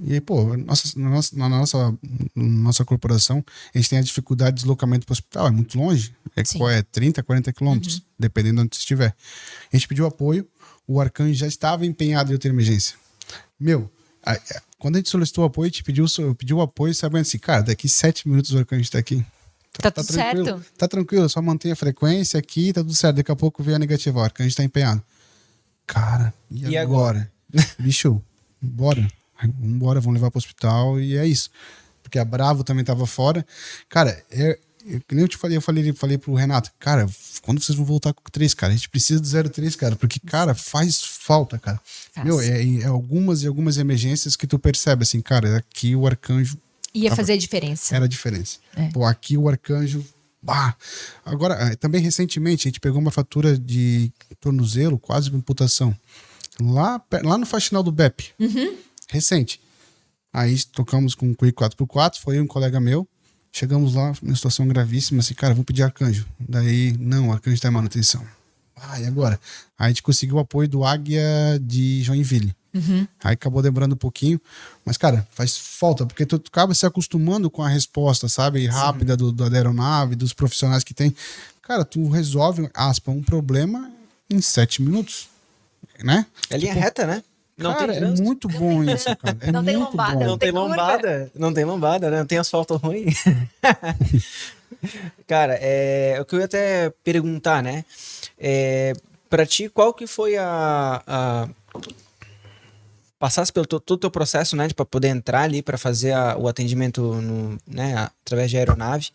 E aí, pô, na nossa corporação, a gente tem a dificuldade de deslocamento para o hospital, é muito longe, é 30, 40 quilômetros, dependendo de onde você estiver. A gente pediu apoio, o Arcanjo já estava empenhado em outra emergência. Quando a gente solicitou apoio, a gente pediu apoio, sabendo assim, cara, daqui 7 minutos o Arcanjo está aqui. Tá tudo certo? Tá tranquilo, só mantém a frequência aqui, tá tudo certo. Daqui a pouco veio a negativa, o Arcanjo está empenhado. Cara, e agora? Bicho, bora. Vambora, vamos levar pro hospital e é isso. Porque a Bravo também tava fora. Cara, que nem eu falei pro Renato, cara, quando vocês vão voltar com o 3, cara? A gente precisa do 03, cara, porque, cara, faz falta, cara. Meu, algumas emergências que tu percebe, assim, cara, aqui o Arcanjo... Ia fazer a diferença. Era a diferença. Pô, aqui o Arcanjo... Bah. Agora, também recentemente, a gente pegou uma fratura de tornozelo, quase uma amputação. Lá no faxinal do BEP. Recente. Aí tocamos com o Quick 4x4, foi um colega meu. Chegamos lá, uma situação gravíssima, assim, cara, vamos pedir Arcanjo. Daí, não, o Arcanjo tá em manutenção. E agora? Aí a gente conseguiu o apoio do Águia de Joinville. Aí acabou demorando um pouquinho. Mas, cara, faz falta, porque tu acaba se acostumando com a resposta, sabe? Rápida da aeronave, dos profissionais que tem. Cara, tu resolve, um problema em 7 minutos. Né? É linha reta, né? Não, cara, é muito bom isso, cara. Não tem lombada, bom. Não tem lombada, né? Não tem asfalto ruim. Cara, o que eu ia até perguntar, né? Pra ti, qual que foi passasse pelo todo o teu processo, né? Pra poder entrar ali, pra fazer o atendimento através de aeronave.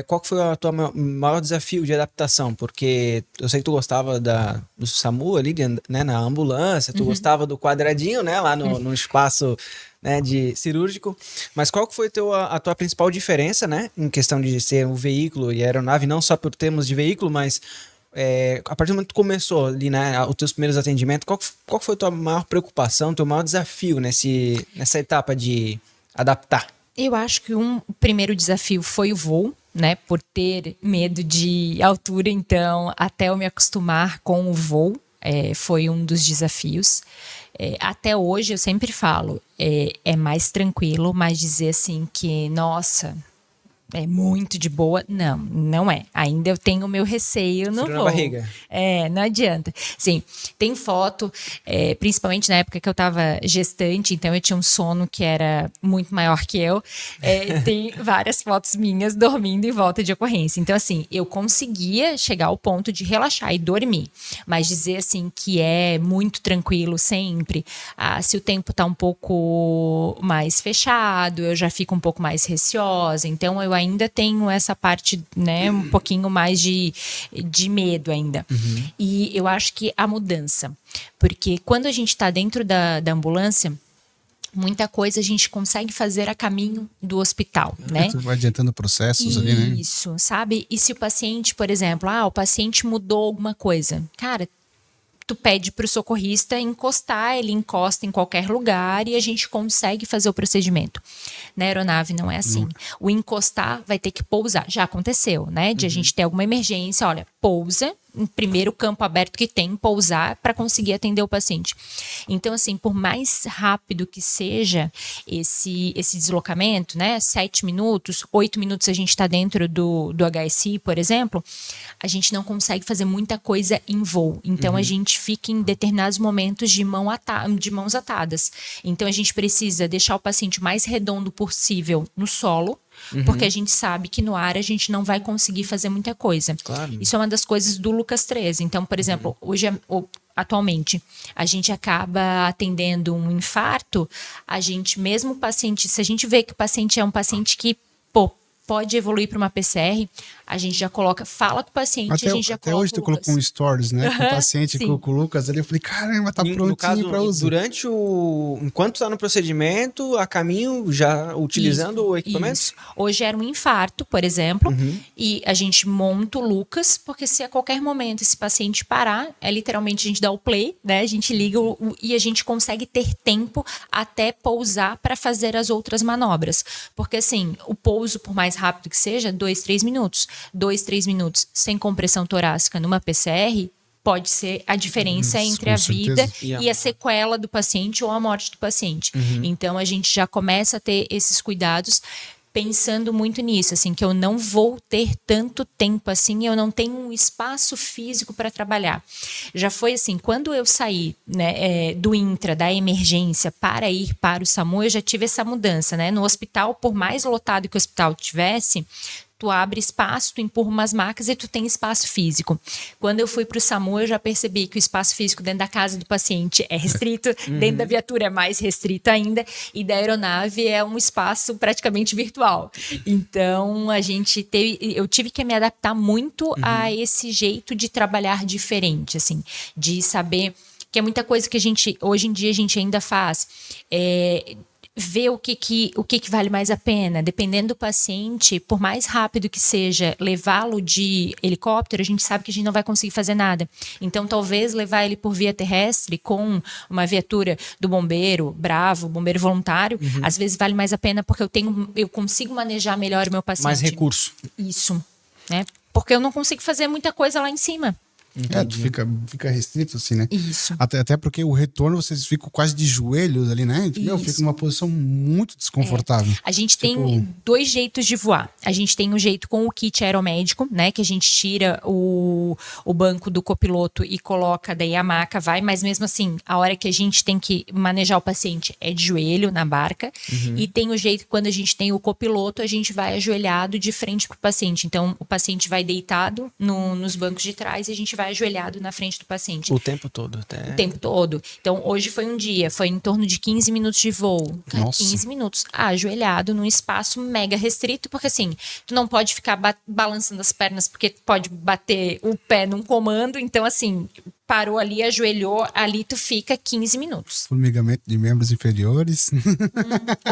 Qual que foi o teu maior desafio de adaptação? Porque eu sei que tu gostava do SAMU ali, né, na ambulância, tu gostava do quadradinho, né, lá no espaço, né, de cirúrgico, mas qual que foi a tua principal diferença, né, em questão de ser um veículo e aeronave, não só por termos de veículo, mas a partir do momento que tu começou ali, né, os teus primeiros atendimentos, qual foi a tua maior preocupação, teu maior desafio nessa etapa de adaptar? Eu acho que um primeiro desafio foi o voo, né? Por ter medo de altura, então, até eu me acostumar com o voo, foi um dos desafios. Até hoje, eu sempre falo, é mais tranquilo, mas dizer assim que, nossa, é muito de boa, não é. Ainda eu tenho o meu receio no voo. Barriga. Não adianta. Sim, tem foto, principalmente na época que eu estava gestante, então eu tinha um sono que era muito maior que eu. Tem várias fotos minhas dormindo em volta de ocorrência. Então, assim, eu conseguia chegar ao ponto de relaxar e dormir. Mas dizer, assim, que é muito tranquilo sempre, se o tempo está um pouco mais fechado, eu já fico um pouco mais receosa. Então, eu ainda tenho essa parte, né, um pouquinho mais de medo ainda. E eu acho que a mudança, porque quando a gente está dentro da ambulância, muita coisa a gente consegue fazer a caminho do hospital, né? Tu vai adiantando processos ali, né? Isso, sabe? E se o paciente, por exemplo, o paciente mudou alguma coisa, cara, tu pede para o socorrista encostar, ele encosta em qualquer lugar e a gente consegue fazer o procedimento. Na aeronave não é assim. O encostar vai ter que pousar. Já aconteceu, né? De a gente ter alguma emergência, olha, pousa, um primeiro campo aberto que tem, pousar para conseguir atender o paciente. Então, assim, por mais rápido que seja esse deslocamento, né, 7 minutos, 8 minutos a gente está dentro do HSI, por exemplo, a gente não consegue fazer muita coisa em voo. Então, a gente fica em determinados momentos de mãos atadas. Então, a gente precisa deixar o paciente o mais redondo possível no solo, porque a gente sabe que no ar a gente não vai conseguir fazer muita coisa. Claro. Isso é uma das coisas do Lucas 13. Então, por exemplo, atualmente, a gente acaba atendendo um infarto, a gente, mesmo o paciente, se a gente vê que o paciente é um paciente que, pode evoluir para uma PCR, a gente já fala com o paciente, a gente já até coloca hoje tu colocou um stories, né? Com o paciente, com o Lucas ali. Eu falei, caramba, tá prontinho para uso. Enquanto tá no procedimento, a caminho, já utilizando o equipamento? Isso. Hoje era um infarto, por exemplo, e a gente monta o Lucas, porque se a qualquer momento esse paciente parar, literalmente a gente dá o play, né? A gente liga e a gente consegue ter tempo até pousar para fazer as outras manobras. Porque assim, o pouso, por mais rápido que seja, 2, 3 minutos. 2, 3 minutos sem compressão torácica numa PCR pode ser a diferença entre a vida e a sequela do paciente ou a morte do paciente. Então, a gente já começa a ter esses cuidados pensando muito nisso, assim, que eu não vou ter tanto tempo assim, eu não tenho um espaço físico para trabalhar. Já foi assim, quando eu saí, né, do intra, da emergência, para ir para o SAMU, eu já tive essa mudança, né? No hospital, por mais lotado que o hospital tivesse, tu abre espaço, tu empurra umas macas e tu tem espaço físico. Quando eu fui para o SAMU, eu já percebi que o espaço físico dentro da casa do paciente é restrito, dentro da viatura é mais restrito ainda, e da aeronave é um espaço praticamente virtual. Então, eu tive que me adaptar muito a esse jeito de trabalhar diferente, assim, de saber que é muita coisa que hoje em dia a gente ainda faz. Ver o que vale mais a pena. Dependendo do paciente, por mais rápido que seja, levá-lo de helicóptero, a gente sabe que a gente não vai conseguir fazer nada. Então, talvez levar ele por via terrestre com uma viatura do bombeiro bravo, bombeiro voluntário, às vezes vale mais a pena porque eu consigo manejar melhor o meu paciente. Mais recurso. Isso, né? Porque eu não consigo fazer muita coisa lá em cima. Tu fica restrito assim, né? Isso. Até porque o retorno vocês ficam quase de joelhos ali, né? Fica numa posição muito desconfortável. A gente tem 2 jeitos de voar. A gente tem um jeito com o kit aeromédico, né? Que a gente tira o banco do copiloto e coloca, daí a maca vai, mas mesmo assim, a hora que a gente tem que manejar o paciente é de joelho na barca. E tem o jeito que quando a gente tem o copiloto, a gente vai ajoelhado de frente pro paciente. Então, o paciente vai deitado nos bancos de trás e a gente vai ajoelhado na frente do paciente. O tempo todo. O tempo todo. Então, hoje foi um dia, foi em torno de 15 minutos de voo. Nossa. 15 minutos ajoelhado num espaço mega restrito, porque assim, tu não pode ficar balançando as pernas, porque tu pode bater o pé num comando. Então, assim, parou ali, ajoelhou, ali tu fica 15 minutos. Formigamento de membros inferiores.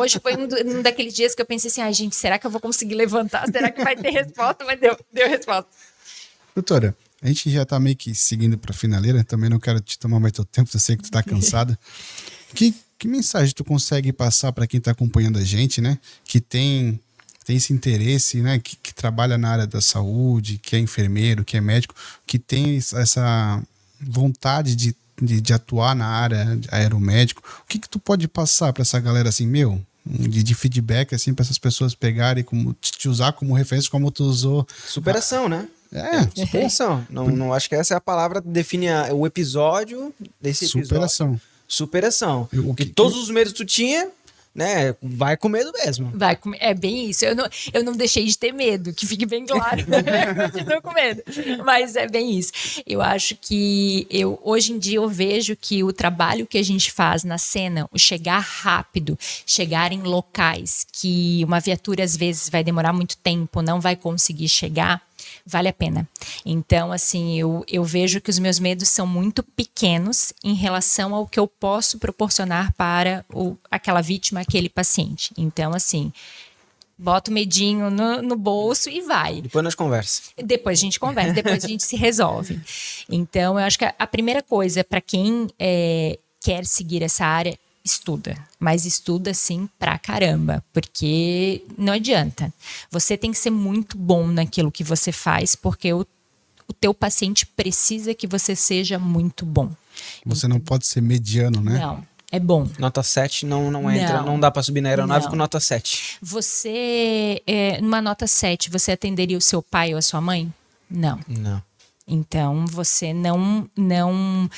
Hoje foi um daqueles dias que eu pensei assim, gente, será que eu vou conseguir levantar? Será que vai ter resposta? Mas deu resposta. Doutora, a gente já tá meio que seguindo pra finaleira, também não quero te tomar mais teu tempo, eu sei que tu tá cansada. Que mensagem tu consegue passar para quem tá acompanhando a gente, né? Que tem esse interesse, né? Que trabalha na área da saúde, que é enfermeiro, que é médico, que tem essa vontade de atuar na área aeromédico. O que tu pode passar para essa galera assim, de feedback, assim, para essas pessoas pegarem, como te usar como referência, como tu usou? Superação, né? Superação. Não acho que essa é a palavra que define o episódio desse episódio. Superação. Porque todos os medos que tu tinha, né? Vai com medo mesmo. É bem isso. Eu não deixei de ter medo, que fique bem claro. Eu continuo com medo. Mas é bem isso. Eu acho que hoje em dia eu vejo que o trabalho que a gente faz na cena, o chegar rápido, chegar em locais que uma viatura às vezes vai demorar muito tempo, não vai conseguir chegar, vale a pena. Então, assim, eu vejo que os meus medos são muito pequenos em relação ao que eu posso proporcionar para aquela vítima, aquele paciente. Então, assim, bota o medinho no bolso e vai. Depois nós conversamos. Depois a gente conversa, depois a gente se resolve. Então, eu acho que a primeira coisa, para quem quer seguir essa área, estuda, mas estuda assim pra caramba, porque não adianta. Você tem que ser muito bom naquilo que você faz, porque o teu paciente precisa que você seja muito bom. Você não pode ser mediano, né? Não, é bom. Nota 7 não entra, não dá pra subir na aeronave com nota 7. Você, numa nota 7, você atenderia o seu pai ou a sua mãe? Não. Não. Então, você não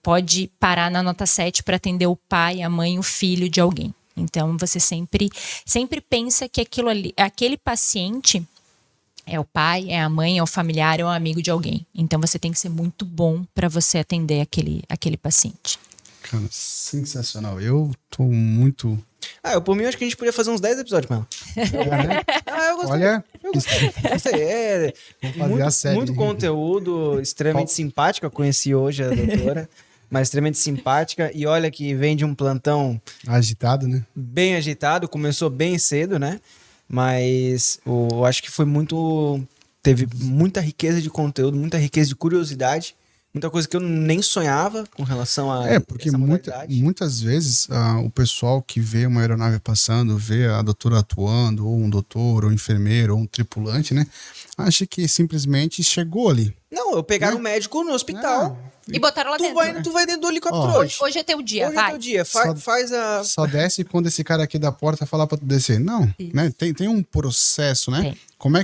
pode parar na nota 7 para atender o pai, a mãe, o filho de alguém. Então, você sempre pensa que aquele paciente é o pai, é a mãe, é o familiar, é o amigo de alguém. Então, você tem que ser muito bom para você atender aquele paciente. Cara, sensacional. Eu tô muito... Eu por mim acho que a gente podia fazer uns 10 episódios com ela. Eu gostei. Olha, Gostei. Vou fazer a série. Muito conteúdo, extremamente simpática. Eu conheci hoje a doutora, mas extremamente simpática. E olha que vem de um plantão agitado, né? bem agitado, começou bem cedo, né? Mas eu acho que teve muita riqueza de conteúdo, muita riqueza de curiosidade. Muita coisa que eu nem sonhava com relação a porque essa modalidade. muitas vezes o pessoal que vê uma aeronave passando, vê a doutora atuando, ou um doutor, ou um enfermeiro, ou um tripulante, né? Acha que simplesmente chegou ali. Não, pegaram um médico no hospital. E botaram lá dentro. Tu vai dentro do helicóptero hoje. Hoje é teu dia, Hoje vai. é teu dia. Faz a... Só desce quando esse cara aqui da porta falar pra tu descer. Não, né? Tem um processo, né? Tem. Como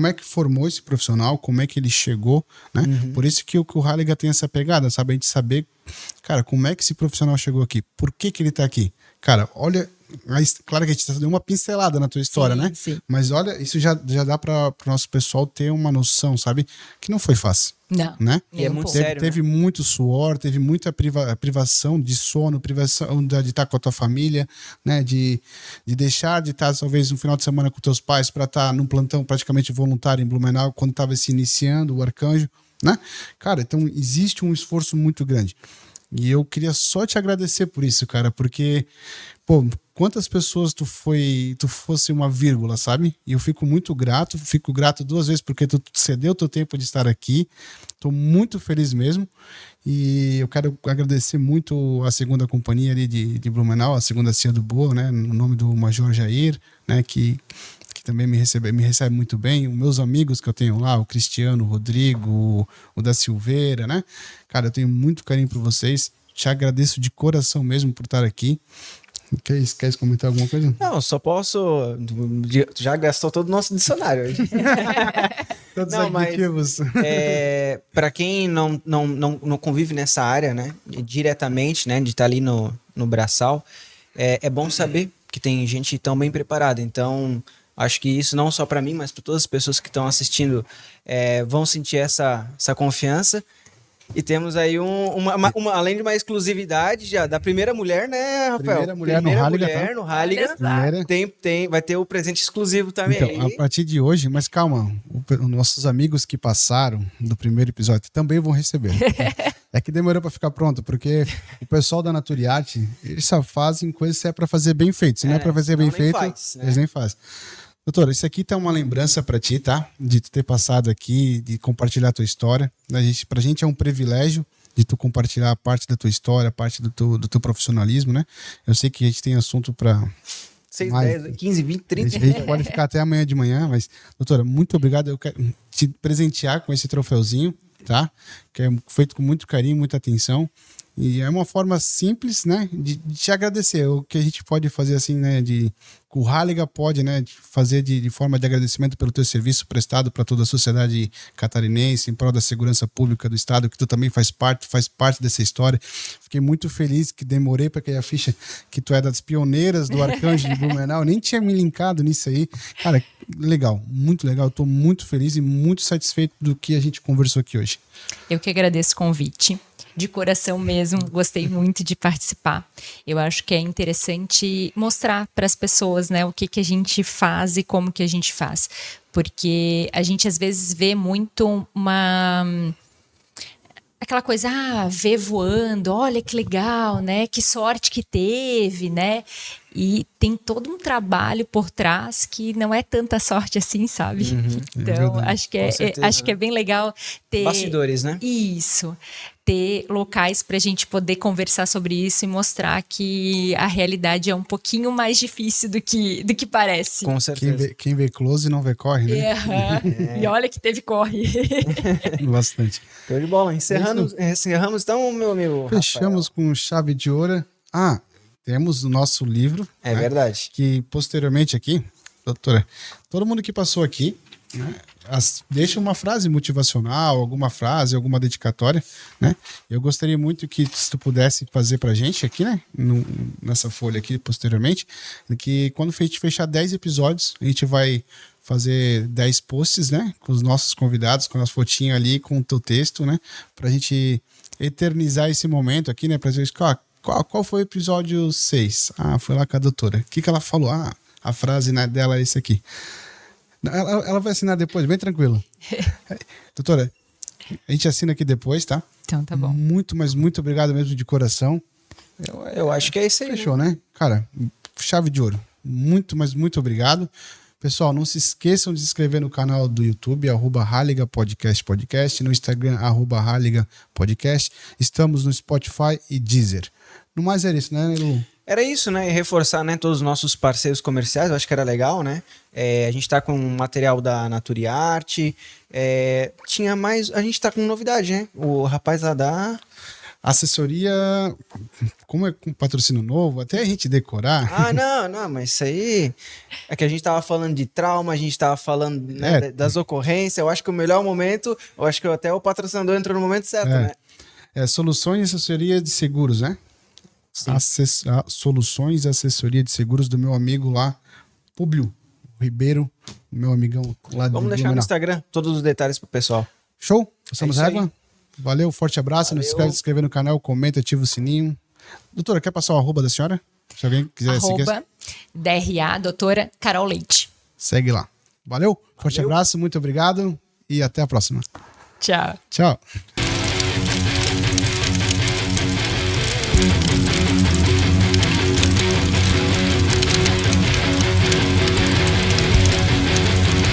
é que formou esse profissional? Como é que ele chegou, né? Por isso que o Halligan tem essa pegada, sabe? A gente saber, cara, como é que esse profissional chegou aqui? Por que ele tá aqui? Cara, olha... Claro que a gente deu uma pincelada na tua história, né? Sim. Mas olha, isso já dá para o nosso pessoal ter uma noção, sabe? Que não foi fácil. Não. Né? E é muito sério, Teve muito suor, teve muita privação de sono, privação de estar com a tua família, né? De deixar de estar, talvez, no final de semana com teus pais para estar num plantão praticamente voluntário em Blumenau, quando estava se iniciando o Arcanjo, né? Cara, então existe um esforço muito grande. E eu queria só te agradecer por isso, cara, porque, pô, quantas pessoas tu fosse uma vírgula, sabe? E eu fico grato 2 vezes porque tu cedeu o teu tempo de estar aqui. Tô muito feliz mesmo. E eu quero agradecer muito a segunda companhia ali de Blumenau, a segunda CIA do Boa, né? No nome do Major Jair, né? Que também me recebe muito bem. Os meus amigos que eu tenho lá, o Cristiano, o Rodrigo, o da Silveira, né? Cara, eu tenho muito carinho por vocês. Te agradeço de coração mesmo por estar aqui. Quer comentar alguma coisa? Não, só posso... Já gastou todo o nosso dicionário hoje. Todos os adjetivos. Para quem não convive nessa área, né? Diretamente, né? De estar ali no braçal, é bom saber que tem gente tão bem preparada. Então... Acho que isso não só para mim, mas para todas as pessoas que estão assistindo vão sentir essa confiança. E temos aí além de uma exclusividade já da primeira mulher, né, Rafael? Primeira mulher no Halligan. Vai ter o presente exclusivo também. Então, a partir de hoje, mas calma, os nossos amigos que passaram do primeiro episódio também vão receber. É que demorou para ficar pronto, porque o pessoal da Naturiarte, eles só fazem coisas se é para fazer bem feito. Se não é para fazer bem feito, eles nem fazem. Doutora, isso aqui tá uma lembrança para ti, tá? De tu ter passado aqui, de compartilhar a tua história. Pra gente é um privilégio de tu compartilhar a parte da tua história, a parte do teu profissionalismo, né? Eu sei que a gente tem assunto para 6, 10, 15, 20, 30. A gente pode ficar até amanhã de manhã, mas, doutora, muito obrigado. Eu quero te presentear com esse troféuzinho, tá? Que é feito com muito carinho, muita atenção. E é uma forma simples, né, de te agradecer. O que a gente pode fazer assim, né, o Halligan pode, né, de fazer de forma de agradecimento pelo teu serviço prestado para toda a sociedade catarinense, em prol da segurança pública do estado, que tu também faz parte dessa história. Fiquei muito feliz que demorei para cair a ficha que tu é das pioneiras do Arcanjo de Blumenau. Nem tinha me linkado nisso aí. Cara, legal, muito legal. Estou muito feliz e muito satisfeito do que a gente conversou aqui hoje. Eu que agradeço o convite. De coração mesmo, gostei muito de participar. Eu acho que é interessante mostrar para as pessoas, né, o que a gente faz e como que a gente faz. Porque a gente às vezes vê muito aquela coisa, vê voando, olha que legal, né? Que sorte que teve, né? E tem todo um trabalho por trás que não é tanta sorte assim, sabe? Então, acho que é bem legal ter... Bastidores, né? Isso. ter locais para a gente poder conversar sobre isso e mostrar que a realidade é um pouquinho mais difícil do que parece. Com certeza. Quem vê close não vê corre, né? E olha que teve corre. Bastante. Show de bola. Encerramos então, meu amigo. Fechamos com chave de ouro. Temos o nosso livro. É verdade. Que posteriormente aqui, doutora, todo mundo que passou aqui, né, deixa uma frase motivacional, alguma frase, alguma dedicatória, né? Eu gostaria muito que se tu pudesse fazer pra gente aqui, né? Nessa folha aqui, posteriormente, que quando a gente fechar 10 episódios, a gente vai fazer 10 posts, né? Com os nossos convidados, com a nossa fotinha ali, com o teu texto, né? Pra gente eternizar esse momento aqui, né? Pra dizer, qual foi o episódio 6? Foi lá com a doutora. O que ela falou? A frase, né, dela é esse aqui. Ela vai assinar depois, bem tranquilo. Doutora, a gente assina aqui depois, tá? Então tá bom. Muito, mas muito obrigado mesmo de coração. Eu acho que é isso aí. Fechou, né? Cara, chave de ouro. Muito, mas muito obrigado. Pessoal, não se esqueçam de se inscrever no canal do YouTube, @HaligaPodcast, no Instagram, @HaligaPodcast. Estamos no Spotify e Deezer. No mais era isso, né, Lu? Era isso, né? E reforçar, né, todos os nossos parceiros comerciais, eu acho que era legal, né? A gente tá com material da Naturiarte, tinha mais... A gente tá com novidade, né? O rapaz lá da... Assessoria, como é com patrocínio novo, até a gente decorar. Não, mas isso aí é que a gente tava falando de trauma, a gente tava falando, né, das ocorrências. Eu acho que o melhor momento, eu acho que até o patrocinador entrou no momento certo, né? Soluções e assessoria de seguros, né? Soluções e assessoria de seguros do meu amigo lá, Públio Ribeiro, meu amigão lá de Vamos deixar no Instagram todos os detalhes pro pessoal. Show? Passamos régua? Aí. Valeu, forte abraço. Valeu. Não esquece de se inscrever no canal, comenta, ativa o sininho. Doutora, quer passar o arroba da senhora? Se alguém quiser seguir. @DRA, doutora Carol Leite. Segue lá. Valeu, forte abraço, muito obrigado e até a próxima. Tchau. Tchau.